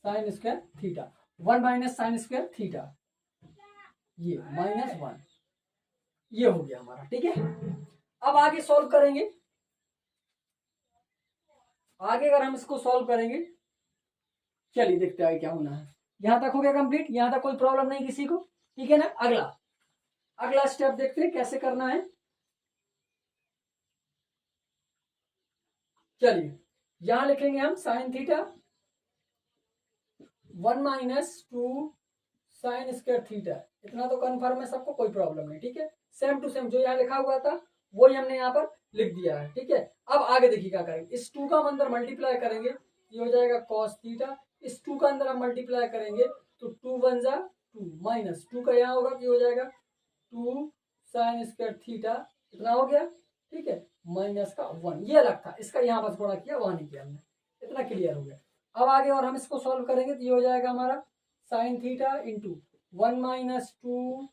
sine square theta, 1 minus sine square theta, ये माइनस 1, ये हो गया हमारा। ठीक है, अब आगे सॉल्व करेंगे। आगे अगर हम इसको सॉल्व करेंगे, चलिए देखते हैं क्या होना है। यहां तक हो गया कंप्लीट, यहां तक कोई प्रॉब्लम नहीं किसी को, ठीक है ना। अगला स्टेप देखते हैं कैसे करना है। चलिए यहां लिखेंगे हम sine theta 1 minus 2 sign square theta, इतना तो कन्फर्म है सबको, कोई प्रॉब्लम नहीं। ठीक है, सेम टू सेम जो यहाँ लिखा हुआ था वही हमने यहाँ पर लिख दिया है। ठीक है, अब आगे देखिए क्या करेंगे, इस 2 का हम अंदर मल्टीप्लाई करेंगे, ये हो जाएगा कॉस थीटा, इस 2 का अंदर हम मल्टीप्लाई करेंगे तो 2 1 जा 2 माइनस 2 का यहाँ होगा, ये हो जाएगा 2 साइन स्क्वायर थीटा, इतना हो गया। ठीक है, माइनस का 1, ये अलग था, इसका यहाँ बस बड़ा किया, वहां नहीं किया हमने, इतना क्लियर हो गया। अब आगे और हम इसको सॉल्व करेंगे तो ये हो जाएगा हमारा sine theta into 1 minus 2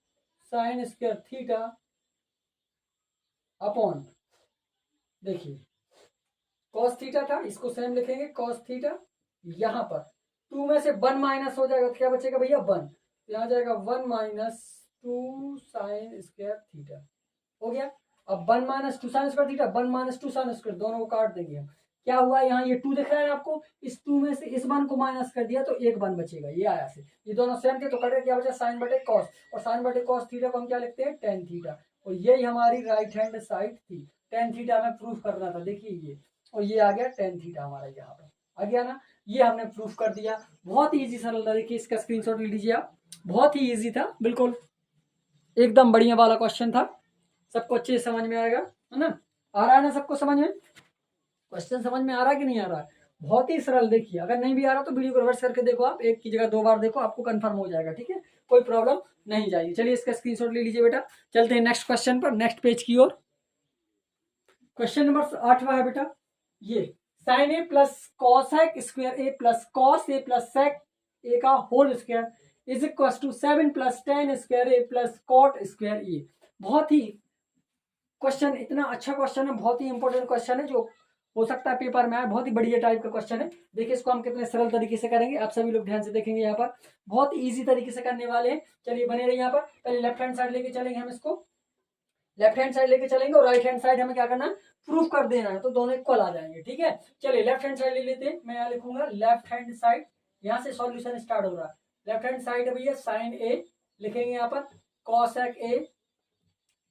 sign square theta upon, देखिए कॉस थीटा था, इसको सेम लिखेंगे कॉस थीटा, यहां पर 2 में से 1 माइनस हो जाएगा तो क्या बचेगा भैया 1, तो यहाँ जाएगा 1 माइनस 2 साइन स्क्वायर थीटा, हो गया। अब 1 minus 2 sign square theta, 1 minus 2 sine square, दोनों को काट देंगे हम। क्या हुआ यहाँ, ये 2 दिख रहा है आपको, इस 2 में से इस 1 को माइनस कर दिया तो एक 1 बचेगा, ये आया से, ये दोनों सेम थे तो कटे, क्या बचा साइन बटे कॉस, और साइन बटे कॉस थीटा को हम क्या लिखते हैं टेन थीटा, और यही हमारी राइट हैंड साइड थी। टेन थीटा हमें प्रूफ करना था, देखिए ये, और ये आ गया टेन थीटा हमारा यहाँ पर आ गया ना, ये हमने प्रूफ कर दिया। बहुत ही ईजी सरल था, देखिए इसका स्क्रीनशॉट ले लीजिए आप, बहुत ही ईजी था, बिल्कुल एकदम बढ़िया वाला क्वेश्चन था, सबको अच्छे से समझ में आएगा, है ना। आ रहा है ना सबको समझ में? क्वेश्चन समझ में आ रहा है कि नहीं आ रहा है? बहुत ही सरल। देखिए अगर नहीं भी आ रहा तो वीडियो को रिवर्स करके देखो, आप एक की जगह 2 बार देखो, आपको कंफर्म हो जाएगा। ठीक है, कोई प्रॉब्लम नहीं जाएगी। चलिए इसका स्क्रीनशॉट ले लीजिए बेटा। चलते हैं नेक्स्ट क्वेश्चन पर, नेक्स्ट पेज की ओर। क्वेश्चन नंबर 8वां है बेटा ये, sine A plus cosec square A plus cos A plus sec A का whole square is equal to 7 plus tan square A plus cot square A. बहुत ही क्वेश्चन, इतना अच्छा क्वेश्चन है, बहुत ही इंपॉर्टेंट क्वेश्चन है, जो हो सकता है पेपर में आए। बहुत ही बढ़िया टाइप का क्वेश्चन है। देखिए इसको हम कितने सरल तरीके से करेंगे, आप सभी लोग ध्यान से देखेंगे। यहाँ पर बहुत इजी तरीके से करने वाले हैं। चलिए बने रहिए यहाँ पर। पहले लेफ्ट हैंड साइड लेके चलेंगे हम इसको, लेफ्ट हैंड साइड लेके चलेंगे और राइट हैंड साइड हमें क्या करना है, प्रूफ कर देना है, तो दोनों इक्वल आ जाएंगे। ठीक है, चलिए लेफ्ट हैंड साइड ले लेते हैं। मैं यहाँ लिखूंगा लेफ्ट हैंड साइड, यहाँ से सॉल्यूशन स्टार्ट हो रहा है। लेफ्ट हैंड साइड भैया साइन ए लिखेंगे, यहाँ पर कॉसेक ए,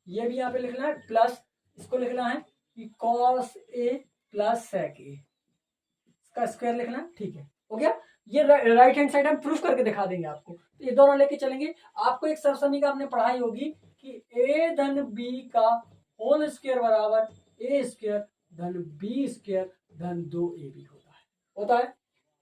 ये भी यहाँ पे लिखना है, प्लस इसको लिखना है कि कॉस ए प्लस सेक ए, इसका स्क्वायर लिखना है। ठीक है, हो गया। ये राइट हैंड साइड हम प्रूफ करके दिखा देंगे आपको, तो ये दोनों लेके चलेंगे। आपको एक सरसमीका आपने पढ़ाई होगी कि ए धन बी का होल स्क्वायर बराबर ए स्क्वायर धन बी स्क्वायर धन 2ab होता है।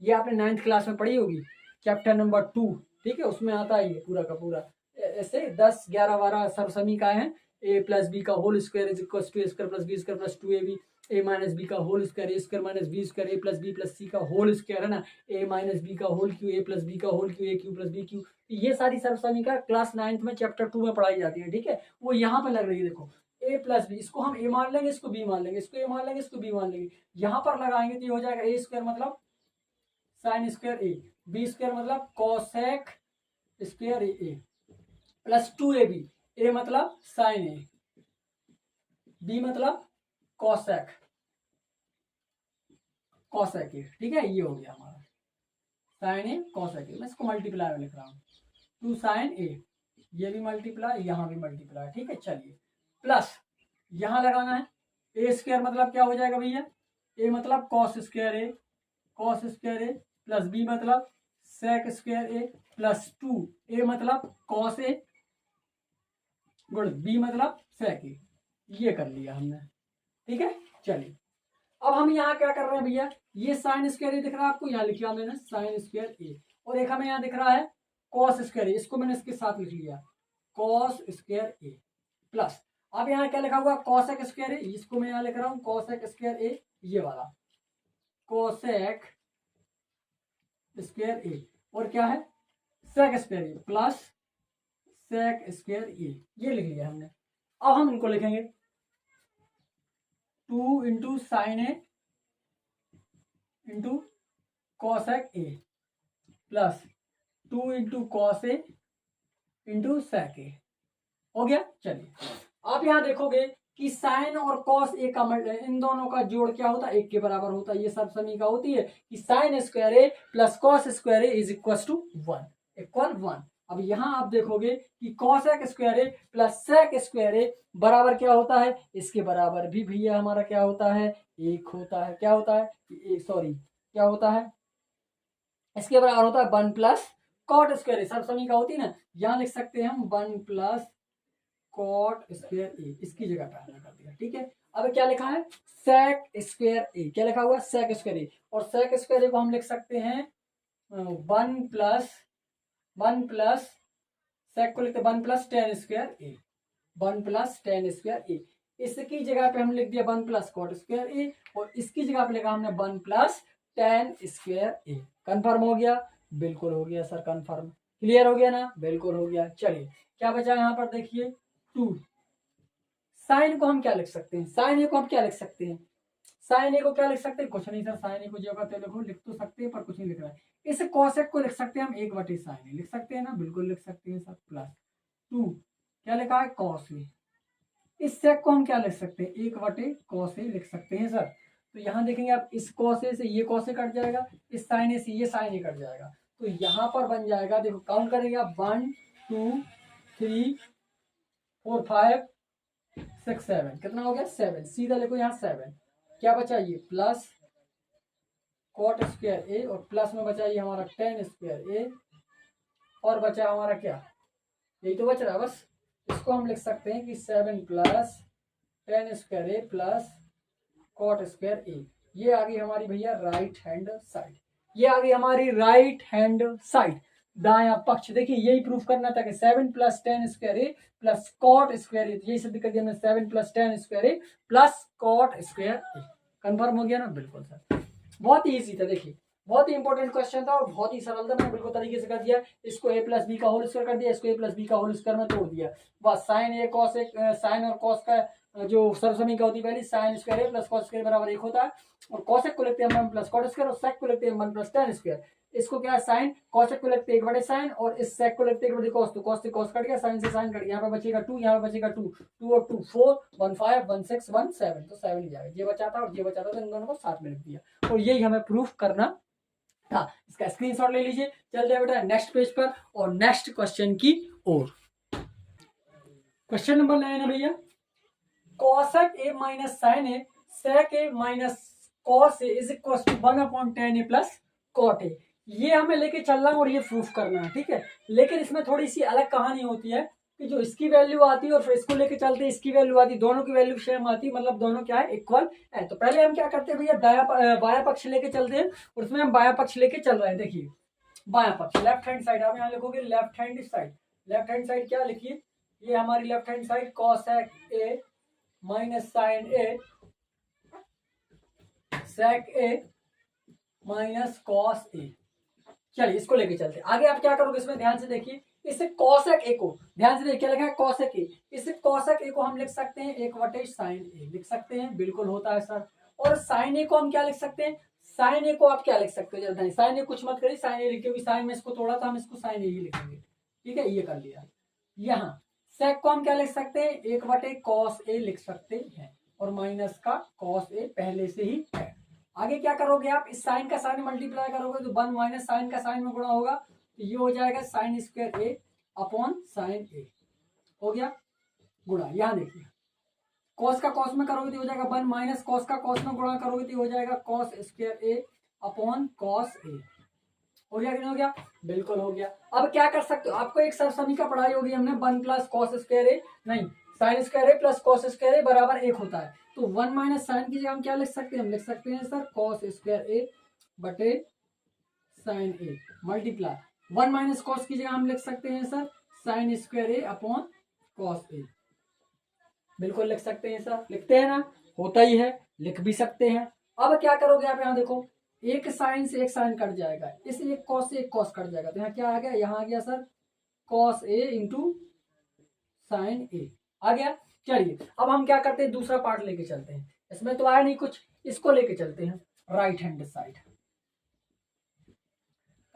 ये आपने 9th क्लास में पढ़ी होगी, चैप्टर नंबर 2। ठीक है, उसमें आता है ये पूरा का पूरा। ऐसे 10, 11, 12 सरसमीका है। ए प्लस बी का whole square is equal to A square plus B square plus 2ab, A minus B का whole square A square minus B square, A plus B plus C का होल स्क्वायर है ना, A minus B का whole cube, A plus B का whole cube, A cube plus B cube. ये सारी सरसमीका class 9th में chapter 2 में पढ़ाई जाती है। ठीक है, वो यहाँ पे लग रही है, देखो ए प्लस बी, इसको हम ए मान लेंगे, इसको बी मान लेंगे, इसको ए मान लेंगे, इसको बी मान लेंगे। यहाँ पर लगाएंगे तो ये हो जाएगा ए स्क्वायर मतलब साइन स्क्वायर ए, बी स्क्वायर मतलब cosec square A plus 2ab, ए मतलब साइन ए, बी मतलब कॉसेक ए। ठीक है, ये हो गया हमारा साइन ए कॉसेक ए। मैं इसको मल्टीप्लाई में लिख रहा हूँ, 2 साइन ए, ये भी मल्टीप्लाई, यहाँ भी मल्टीप्लाई। ठीक है, चलिए प्लस यहाँ लगाना है, ए स्क्वायर मतलब क्या हो जाएगा भैया, ए मतलब cos square A, cos square A plus B मतलब सेक स्क्वायर ए प्लस 2, ए मतलब कॉस ए गुण बी मतलब सेक ए। ये कर लिया हमने। ठीक है, चलिए अब हम यहाँ क्या कर रहे हैं भैया, ये साइन स्क्वायर ए दिख रहा है आपको, यहाँ लिखा मैंने साइन स्क्वायर ए, और एक हमें यहाँ दिख रहा है कॉस स्क्वायर ए, इसको मैंने इसके साथ लिख लिया कॉस स्क्वायर ए प्लस, अब यहाँ क्या लिखा हुआ कॉसेक स्क्वायर ए, इसको मैं यहाँ लिख रहा हूँ कॉसेक स्क्वायर ए, ये वाला कॉसेक स्क्वायर ए, और क्या है sec square A plus sec square A, ये लिख लिया हमने। अब हम इनको लिखेंगे 2 into sine A into cosec A plus 2 into cos A into sec A, हो गया। चलिए आप यहाँ देखोगे कि साइन और कॉस ए का इन दोनों का जोड़ क्या होता है, 1 के बराबर होता है। ये सब समीका होती है कि sine square A plus cos square A is equal to 1 equal 1। अब यहाँ आप देखोगे कि cosec square A plus sec square A बराबर क्या होता है, इसके बराबर भी भैया हमारा क्या होता है, 1 होता है। क्या होता है, सॉरी क्या होता है, इसके बराबर होता है 1 प्लस कॉट स्क्वायर ए। सब समीका होती है ना, यहाँ लिख सकते हैं हम 1 प्लस कॉट स्क्वायर ए, इसकी जगह पे हमने कर दिया। ठीक है, अब क्या लिखा है सेक स्क्वायर ए, क्या लिखा हुआ सेक स्क्वायर ए, और सेक स्क्वायर ए को हम लिख सकते हैं 1 प्लस सेक को लिखते 1 प्लस टेन स्क्वायर ए, 1 प्लस टेन स्क्वायर ए। इसकी जगह पे हम लिख दिया 1 प्लस कॉट स्क्वायर ए, और इसकी जगह पे लिखा हमने 1 प्लस टेन स्क्वायर ए। कंफर्म हो गया, बिल्कुल हो गया सर, कंफर्म, क्लियर हो गया ना, बिल्कुल हो गया। चलिए क्या बचा यहाँ पर, देखिए 2, साइन को हम क्या लिख सकते हैं, साइन ए को हम क्या लिख सकते हैं, साइन ए को क्या लिख सकते हैं, कुछ नहीं सर, साइन ए को जगह तो लिखो, लिख तो सकते हैं पर कुछ नहीं लिख रहा है। इस कॉसेक को लिख सकते हैं हम 1 बटे साइन ए, लिख सकते हैं ना, बिल्कुल लिख सकते हैं सर, प्लस 2 क्या लिखा है कॉस ए। इस सेक को हम क्या लिख सकते हैं, 1 बटे कॉस ए लिख सकते हैं सर। तो यहाँ देखेंगे आप, इस कॉस ए से ये कॉस ए कट जाएगा, इस साइन ए से ये साइन ए कट जाएगा, तो यहाँ पर बन जाएगा, देखो काउंट करेंगे आप 1 2 3 4 5 6 7, कितना हो गया 7, सीधा लिखो यहाँ 7। क्या बचा ये प्लस कॉट स्क्वायर ए, और प्लस में बचा ये हमारा टेन स्क्वायर ए, और बचा हमारा क्या, यही तो बच रहा है बस। इसको हम लिख सकते हैं कि 7 plus tan square A plus cot square A. ये आ गई हमारी भैया राइट हैंड साइड, ये आ गई हमारी राइट हैंड साइड, दायां पक्ष। देखिए यही प्रूफ करना था कि 7 plus tan square A plus cot square ए, यही सिद्ध कर दिया हमने 7 plus tan square A plus cot square A. Confirm हो गया ना? बिल्कुल सर, बहुत ही ईजी था। देखिए बहुत ही इंपॉर्टेंट क्वेश्चन था और बहुत ही सरल था, मैंने बिल्कुल तरीके से कर दिया। इसको ए प्लस बी का होल स्क्वायर कर दिया, इसको ए प्लस बी का होल स्क्वायर में तोड़ दिया, बस sign A cos A, sign और कॉस का जो सर्वसमीका होती है पहली, sign square A plus cos square बराबर 1 होता है, और कॉसेक को लिखते हैं 1 प्लस कॉट स्क्वायर, और सेक को लिखते हैं 1 प्लस टेन स्क्वायर। इसको क्या है साइन, कॉसेक को लिखते हैं 1 बटे साइन, और इस सेक को लिखते हैं 1 बटे कॉस, तो कॉस से कॉस कट गया, साइन से साइन कट गया, यहाँ पे बचेगा 2, यहाँ पे बचेगा 2, 2 और 2 4, 1 5, 1 6, 1 7, तो 7 ही जाएगा। ये बचा था और ये बचा था, तो इन दोनों को साथ में लिख दिया, और यही हमें प्रूफ करना था। इसका स्क्रीनशॉट ले लीजिए। चलते हैं बेटा नेक्स्ट पेज पर और नेक्स्ट क्वेश्चन की ओर। क्वेश्चन नंबर 9 है भैया, cosec A minus sine A sec A minus cos A is equal to 1/10 A plus cot A. ये हमें लेके चलना और ये प्रूफ करना है, ठीक है। लेकिन इसमें थोड़ी सी अलग कहानी होती है कि जो इसकी वैल्यू आती है और फिर इसको लेके चलते हैं, इसकी वैल्यू आती है, दोनों की वैल्यू सेम आती है, मतलब दोनों क्या है इक्वल है। तो पहले हम क्या करते हैं भैया, बाया पक्ष लेके चलते हैं, और उसमें हम बाया पक्ष लेके चल रहे हैं। देखिए बाया पक्ष लेफ्ट हैंड साइड, आप यहाँ लिखोगे left hand side. Left hand side क्या लिखिए, ये हमारी left hand side cosec A minus sine A sec A minus cos A. चलिए इसको लेके चलते हैं आगे। आप क्या करोगे इसमें ध्यान से देखिए, इसे कॉसेक ए को ध्यान से देखिए, क्या लिखा है कॉसेक ए, इसे कॉसेक ए को हम लिख सकते हैं 1 बटे साइन ए, लिख सकते हैं, बिल्कुल होता है सर। और साइन ए को हम क्या लिख सकते हैं, साइन ए को आप क्या लिख सकते हो, जल्दी साइन ए कुछ मत करिए, साइन ए लिखे, साइन में इसको तोड़ा था, हम इसको साइन ए ही लिखेंगे, ठीक है, ये कर लिया। यहाँ सेक को हम क्या लिख सकते हैं, 1 बटे कॉस ए लिख सकते हैं, और माइनस का कॉस ए पहले से ही है। आगे क्या करोगे आप, इस साइन का साइन मल्टीप्लाई करोगे तो 1 माइनस साइन का साइन में गुणा होगा, तो ये हो जाएगा sign square A upon sine ए, हो गया गुणा। यहाँ देखिए कॉस का कॉस में करोगे तो हो जाएगा 1 माइनस कॉस का कॉस में गुणा करोगे तो हो जाएगा cos square A upon cos ए। हो गया कि नहीं हो गया? बिल्कुल हो गया। अब क्या कर सकते हो, आपको एक सरसमीका पढ़ाई होगी हमने, 1 प्लस कॉस स्क्वायर ए, नहीं sign square A plus cos square A बराबर 1 होता है। तो 1 माइनस साइन की जगह हम क्या लिख सकते हैं, हम लिख सकते हैं सर कॉस स्क्वायर ए बटे sign A multiply 1 minus cos की जगह हम लिख सकते हैं sir sign square A upon cos ए। बिल्कुल लिख सकते हैं सर, लिखते हैं ना, होता ही है, लिख भी सकते हैं। अब क्या करोगे आप, यहाँ देखो एक साइन से एक साइन कट जाएगा, इस एक कॉस से एक कॉस कट जाएगा, तो यहाँ क्या आ गया, यहाँ आ गया sir cos A into sine ए आ गया। चलिए अब हम क्या करते हैं, दूसरा पार्ट लेके चलते हैं, इसमें तो आया नहीं कुछ, इसको लेके चलते हैं right hand side.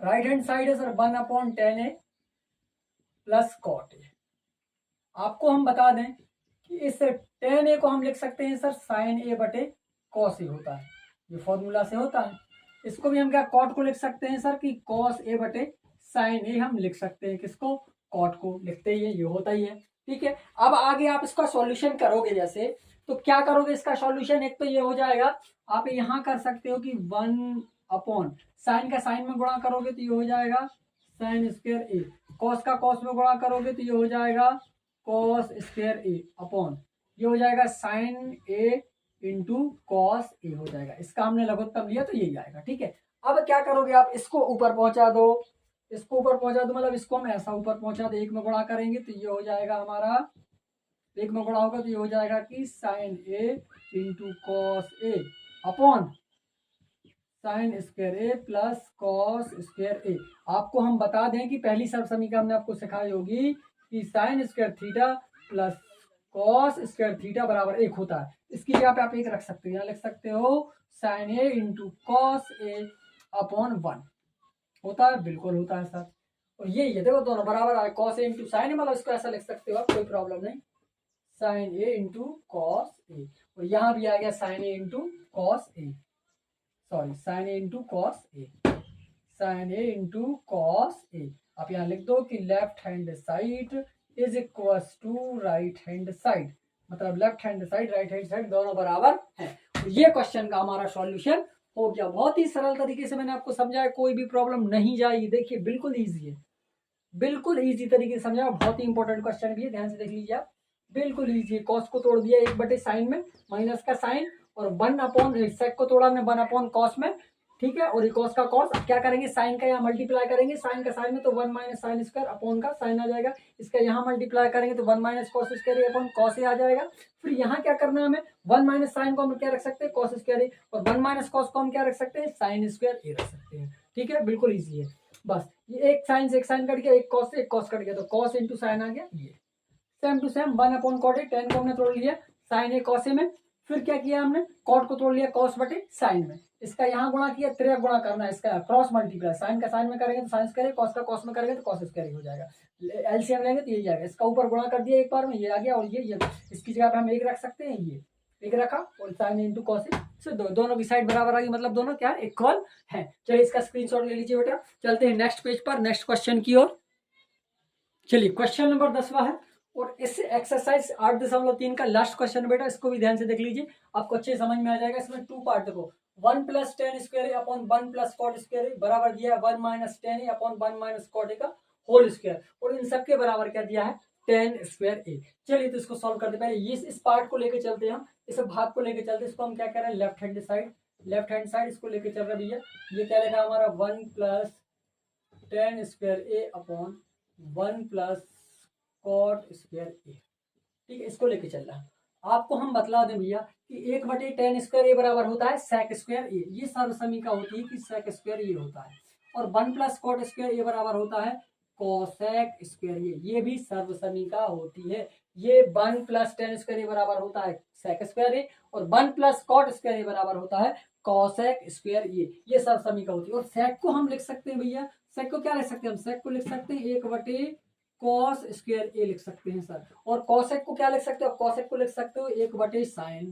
Right hand side है sir 1/10 A plus cot A. आपको हम बता दें कि इस 10 ए को हम लिख सकते हैं सर साइन ए बटे कॉस ए होता है, ये फॉर्मूला से होता है। इसको भी हम क्या कॉट को लिख सकते हैं सर कि कॉस ए बटे साइन ए हम लिख सकते हैं, किसको, कॉट को लिखते ही है, ये होता ही है, ठीक है। अब आगे आप इसका सॉल्यूशन करोगे जैसे, तो क्या करोगे इसका सॉल्यूशन, एक तो ये हो जाएगा, आप यहाँ कर सकते हो कि 1 अपॉन साइन का साइन में गुणा करोगे तो ये हो जाएगा साइन स्क्वायर ए, कॉस का कॉस में गुणा करोगे तो ये हो जाएगा कॉस स्क्वायर ए अपॉन ये हो जाएगा साइन ए इंटू कॉस ए हो जाएगा। इसका हमने लघुत्तम लिया तो यही आएगा, ठीक है। अब क्या करोगे आप, इसको ऊपर पहुंचा दो, इसको ऊपर पहुंचा दो, मतलब इसको हम ऐसा ऊपर पहुंचा दो, 1 में गुणा करेंगे तो ये हो जाएगा हमारा, 1 में गुणा होगा तो ये हो जाएगा कि sign A into cos A upon sine square A plus cos square ए। आपको हम बता दें कि पहली सरसमीका हमने आपको सिखाई होगी कि sine square theta plus cos square theta बराबर 1 होता है। इसकी जगह पे आप 1 रख सकते हो, यहाँ लिख सकते हो sign A into cos A upon 1 होता है, बिल्कुल होता है सर। और ये देखो दोनों बराबर आए, कॉस ए इंटू साइन ए, मतलब इसको ऐसा लिख सकते हो आप, कोई प्रॉब्लम नहीं, sine A into cos A, और यहाँ भी आ गया sine A into cos A, sorry sine A into cos A, sine A into cos A. आप यहाँ लिख दो कि left hand side is equal to right hand side, मतलब left hand side right hand side दोनों बराबर है। तो ये क्वेश्चन का हमारा सॉल्यूशन हो गया। बहुत ही सरल तरीके से मैंने आपको समझाया, कोई भी प्रॉब्लम नहीं जाएगी। देखिए बिल्कुल ईजी है, बिल्कुल ईजी तरीके से समझाया, बहुत ही इंपॉर्टेंट क्वेश्चन भी है, ध्यान से देख लीजिए आप। बिल्कुल ईजी, कॉस को तोड़ दिया 1/sin में, माइनस का साइन, और 1 अपॉन सेक को तोड़ा हमने 1/कॉस में, ठीक है। और ये कॉस का कॉस, अब क्या करेंगे साइन का यहाँ मल्टीप्लाई करेंगे, साइन का साइन में तो 1 माइनस साइन स्क्वायर अपॉन का साइन आ जाएगा, इसका यहाँ मल्टीप्लाई करेंगे तो 1 minus cos square upon cos A आ जाएगा। फिर यहाँ क्या करना है हमें, 1 माइनस साइन को हम क्या रख सकते हैं कॉस स्क्वायर ए, और 1 माइनस कॉस को हम क्या रख सकते हैं साइन स्क्वायर ए रख सकते हैं, ठीक है। बिल्कुल ईजी है, बस ये एक साइन से एक साइन कट गया, एक कॉस से एक कॉस कट गया, तो कॉस इंटू साइन आ गया। ये सेम टू सेम 1/कॉट ए, टेन को हमने तोड़ लिया साइन ए कॉस ए में, फिर क्या किया हमने कॉट को तोड़ लिया कॉस बटे साइन में, इसका यहाँ गुणा किया, त्रिक गुणा करना है, इसका क्रॉस मल्टीप्लाई, साइन का साइन में करेंगे तो साइन स्क्वायर, कॉस का कॉस में करेंगे तो कॉस स्क्वायर हो जाएगा, एलसीएम लेंगे तो यही जाएगा, इसका ऊपर गुणा कर दिया एक बार में, ये आ गया, और ये इसकी जगह पे हम एक रख सकते हैं, ये एक रखा, और साइन इंटू कॉस से दोनों की साइड बराबर आ गई, मतलब दोनों क्या इक्वल है। चलिए इसका स्क्रीनशॉट ले लीजिए बेटा, चलते हैं नेक्स्ट पेज पर, नेक्स्ट क्वेश्चन की ओर। चलिए क्वेश्चन नंबर 10वां है, और इस एक्सरसाइज 8.3 का लास्ट क्वेश्चन है बेटा, इसको भी ध्यान से देख लीजिए, आपको अच्छे समझ में आ जाएगा। इसमें 2 पार्ट देखो, 1 plus tan square upon 1 plus cot square बराबर दिया है 1 minus tan upon 1 minus cot का होल स्क्वायर, और इन सबके बराबर क्या दिया है टेन स्क्वायर ए। चलिए तो इसको सॉल्व करते पहले ये इस पार्ट को लेकर चलते हैं, हम इस भाग को लेकर चलते हैं, इसको हम क्या कह रहे हैं लेफ्ट हैंड साइड इसको लेकर चल रहे हैं भैया। ये क्या लेगा हमारा 1 plus tan square A upon 1 plus cot square ए, ठीक है, इसको लेके चल रहा है। आपको हम बतला दें भैया कि 1/tan स्क्वायर ए बराबर होता है सेक स्क्वायर ए, ये सर्वसमीका होती है कि सेक स्क्वायर ए होता है, और 1 प्लस कॉट स्क्वायर ए बराबर होता है कोसेक स्क्वायर ए, ये भी सर्वसमीका होती है। ये 1 प्लस टेन स्क्वायर ए बराबर होता है सेक स्क्वायर ए, और 1 प्लस कॉट स्क्वायर ए बराबर होता है कोसेक स्क्वायर ए, ये सर्वसमीका होती है। और सेक को हम लिख सकते हैं भैया, सेक को क्या लिख सकते हैं हम, सेक को लिख सकते हैं 1/कॉस स्क्वायर ए लिख सकते हैं सर, और कॉसेक को क्या लिख सकते हो, कॉसेक को लिख सकते हो 1/साइन,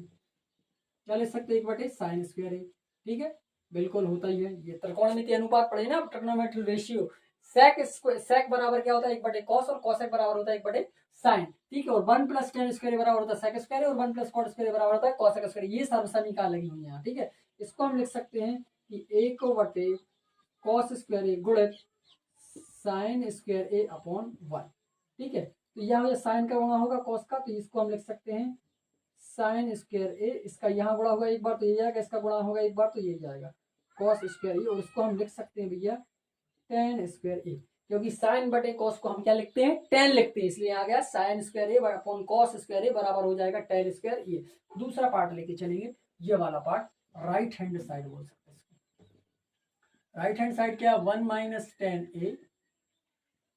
क्या लिख सकते हो 1/साइन स्क्वायर ए, ठीक है, बिल्कुल होता ही है। ये त्रिकोणमिति अनुपात पढ़े ना, ट्रिग्नोमेट्री रेशियो, सेक बराबर क्या होता है 1/कॉस, और कॉसेक बराबर होता है 1/साइन, ठीक है। और 1 प्लस टेन स्क्वायर बराबर होता है सेक स्क्वायर, और 1 प्लस कॉट स्क्वायर बराबर होता है कॉसेक स्क्वायर, ये सर्वसमीका लगी हुई है यहाँ, ठीक है। इसको हम लिख सकते हैं कि 1/कॉस स्क्वायर ए गुणित साइन स्क्वायर ए अपॉन 1, ठीक है। तो यहाँ साइन का गुणा होगा कॉस का, तो इसको हम लिख सकते हैं साइन स्क्वायर ए, इसका यहाँ गुणा होगा एक बार तो ये जाएगा, इसका गुणा होगा एक बार तो ये जाएगा कॉस स्क्वायर ए, और इसको हम लिख सकते हैं भैया टेन स्क्वायर ए, क्योंकि साइन बटे कॉस को हम क्या लिखते हैं टेन लिखते हैं, इसलिए आ गया sign square A upon cos square A बराबर हो जाएगा टेन स्क्वायर ए। दूसरा पार्ट लेके चलेंगे, ये वाला पार्ट राइट हैंड साइड बोल सकते हैं इसको, राइट हैंड साइड क्या 1 minus tan A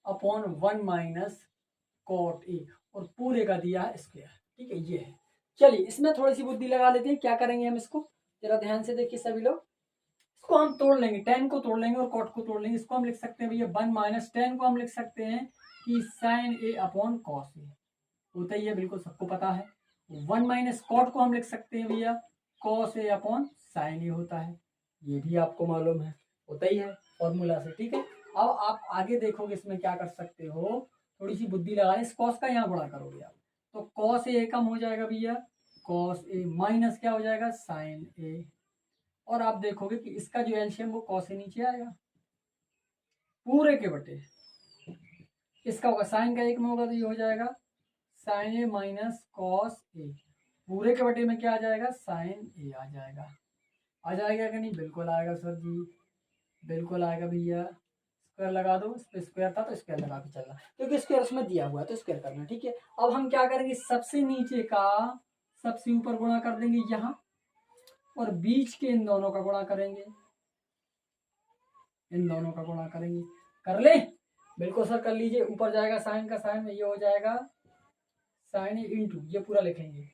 upon 1 minus cot A, और पूरे का दिया है स्क्वायर, ठीक है, ये है। चलिए इसमें थोड़ी सी बुद्धि लगा लेते हैं, क्या करेंगे हम इसको जरा ध्यान से देखिए सभी लोग, इसको हम तोड़ लेंगे, टेन को तोड़ लेंगे और कॉट को तोड़ लेंगे, इसको हम लिख सकते हैं भैया 1 माइनस टेन को हम लिख सकते हैं कि साइन ए अपॉन कॉस ए, होता ही है, बिल्कुल सबको पता है। 1 माइनस कॉट को हम लिख सकते हैं भैया कॉस ए अपॉन साइन ए होता है, ये भी आपको मालूम है, होता ही है फॉर्मूला से, ठीक है। अब आप आगे देखोगे इसमें क्या कर सकते हो, थोड़ी सी बुद्धि लगा इस कॉस का यहाँ गुणा करोगे आप, तो कॉस ए कम हो जाएगा भैया कॉस ए, माइनस क्या हो जाएगा साइन ए, और आप देखोगे कि इसका जो एलसीएम वो कॉस ए नीचे आएगा पूरे के बटे, इसका होगा साइन का एक में होगा तो ये हो जाएगा साइन ए माइनस कॉस ए, पूरे के बटे में क्या आ जाएगा साइन ए आ जाएगा, आ जाएगा कि नहीं, बिल्कुल आएगा सर जी, बिल्कुल आएगा भैया। स्क्वायर लगा दो, इस पे स्क्वायर था तो स्क्वायर लगा के चलना, क्योंकि स्क्वायर उसमें दिया हुआ है तो स्क्वायर करना, ठीक है। अब हम क्या करेंगे, सबसे नीचे का सबसे ऊपर गुणा कर देंगे यहाँ, और बीच के इन दोनों का गुणा करेंगे, इन दोनों का गुणा करेंगे, कर ले, बिल्कुल सर कर लीजिए। ऊपर जाएगा साइन का साइन में, ये हो जाएगा साइन ए इंटू, ये पूरा लिखेंगे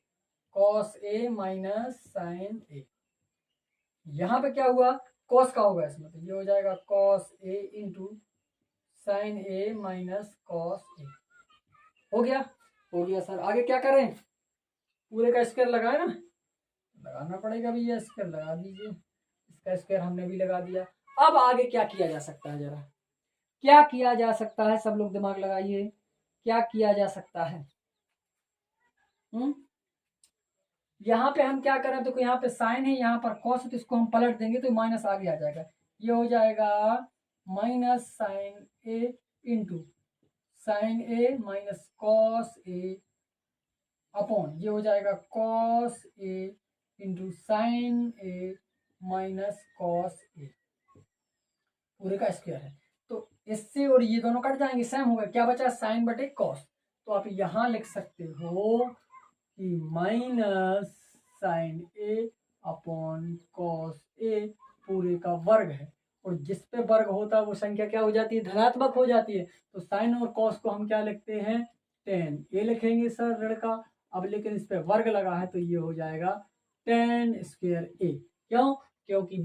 कॉस ए माइनस साइन ए, यहाँ पे क्या हुआ कॉस का होगा इसमें, तो ये हो जाएगा cos A into sine A minus cos ए, हो गया, हो गया सर। आगे क्या करें, पूरे का स्क्वायर लगाए ना, लगाना पड़ेगा भैया, स्क्वायर लगा दीजिए, इसका स्क्वायर हमने भी लगा दिया। अब आगे क्या किया जा सकता है, जरा क्या किया जा सकता है, सब लोग दिमाग लगाइए, क्या किया जा सकता है। यहाँ पे हम क्या करें, देखो यहाँ पे साइन है, यहाँ पर कॉस है, तो इसको हम पलट देंगे तो माइनस आगे आ जाएगा, ये हो जाएगा minus sine A into sine A minus cos A upon ये हो जाएगा cos A into sine A minus cos ए पूरे का स्क्वायर है। तो इससे और ये दोनों कट जाएंगे, सेम होगा, क्या बचा साइन बटे कॉस। तो आप यहाँ लिख सकते हो कि minus sine A upon cos ए पूरे का वर्ग है, और जिस पे वर्ग होता है वो संख्या क्या हो जाती है, धनात्मक हो जाती है। तो साइन और कॉस को हम क्या लिखते हैं, टेन ए लिखेंगे सर लड़का। अब लेकिन इस पे वर्ग लगा है तो ये हो जाएगा टेन स्क्वायर ए। क्यों, क्योंकि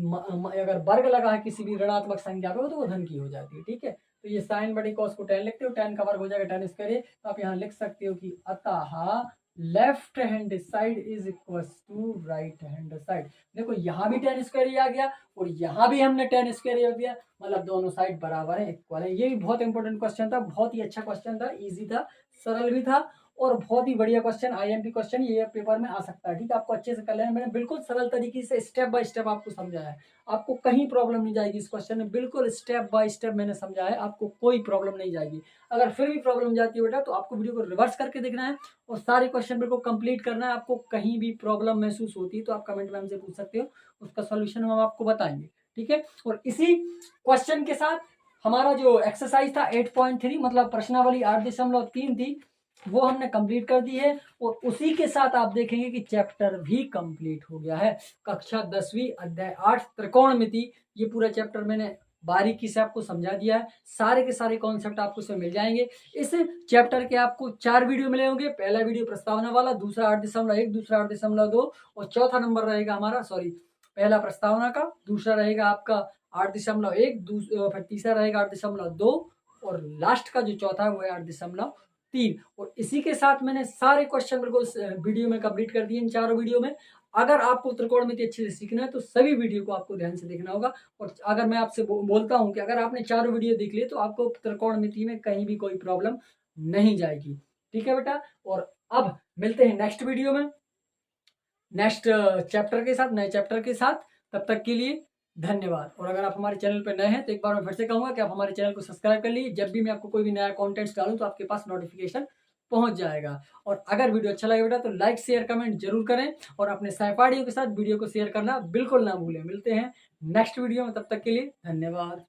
अगर वर्ग लगा है किसी भी ऋणात्मक संख्या पे तो वो धन की हो जाती है। ठीक है, तो ये साइन बड़ी कॉस को टेन लिखते हो, टेन का वर्ग हो जाएगा टेन स्क्वायर ए। तो आप यहाँ लिख सकते हो कि अतः left hand side is equal to right hand side. देखो यहाँ भी टेन स्क्वायर आ गया और यहाँ भी हमने टेन स्क्वायर दिया, मतलब दोनों साइड बराबर है, इक्वल है। ये भी बहुत इंपॉर्टेंट क्वेश्चन था, बहुत ही अच्छा क्वेश्चन था, इजी था, सरल भी था और बहुत ही बढ़िया क्वेश्चन, आईएमपी क्वेश्चन ये पेपर में आ सकता है। ठीक है, आपको अच्छे से कर लेना, मैंने बिल्कुल सरल तरीके से स्टेप बाय स्टेप आपको समझाया है, आपको कहीं प्रॉब्लम नहीं जाएगी इस क्वेश्चन में, बिल्कुल स्टेप बाय स्टेप मैंने समझाया है, आपको कोई प्रॉब्लम नहीं जाएगी। अगर फिर भी प्रॉब्लम जाती है बेटा तो आपको वीडियो को रिवर्स करके देखना है और सारे क्वेश्चन बिल्कुल कंप्लीट करना है। आपको कहीं भी प्रॉब्लम महसूस होती है तो आप कमेंट में हमसे पूछ सकते हो, उसका सोल्यूशन हम आपको बताएंगे। ठीक है, और इसी क्वेश्चन के साथ हमारा जो एक्सरसाइज था 8.3 मतलब प्रश्नावली 8.3 थी वो हमने कंप्लीट कर दी है, और उसी के साथ आप देखेंगे कि चैप्टर भी कंप्लीट हो गया है। कक्षा 10वीं अध्याय 8 त्रिकोणमिति, ये पूरा चैप्टर मैंने बारीकी से आपको समझा दिया है, सारे के सारे कॉन्सेप्ट आपको इसमें मिल जाएंगे। इस चैप्टर के आपको 4 वीडियो मिले होंगे, पहला वीडियो प्रस्तावना वाला, दूसरा 8.1, दूसरा 8.2 और चौथा नंबर रहेगा हमारा, सॉरी पहला प्रस्तावना का, दूसरा रहेगा आपका 8.1, फिर तीसरा रहेगा 8.2 और लास्ट का जो चौथा है वो है 8.3। और इसी के साथ मैंने सारे क्वेश्चन बिल्कुल वीडियो में कंप्लीट कर दिए इन चारों वीडियो में। अगर आपको त्रिकोणमिति अच्छे से सीखना है तो सभी वीडियो को आपको ध्यान से देखना होगा। और अगर मैं आपसे बोलता हूं कि अगर आपने चारों वीडियो देख लिए तो आपको त्रिकोणमिति में कहीं भी कोई प्रॉब्लम नहीं जाएगी। ठीक है बेटा, और अब मिलते हैं नेक्स्ट वीडियो में नेक्स्ट चैप्टर के साथ, नए चैप्टर के साथ। तब तक के लिए धन्यवाद। और अगर आप हमारे चैनल पर नए हैं तो एक बार मैं फिर से कहूंगा कि आप हमारे चैनल को सब्सक्राइब कर लीजिए, जब भी मैं आपको कोई भी नया कंटेंट डालूं तो आपके पास नोटिफिकेशन पहुंच जाएगा। और अगर वीडियो अच्छा लगे बेटा तो लाइक शेयर कमेंट जरूर करें और अपने सहपाठियों के साथ वीडियो को शेयर करना बिल्कुल ना भूलें। मिलते हैं नेक्स्ट वीडियो में, तब तक के लिए धन्यवाद।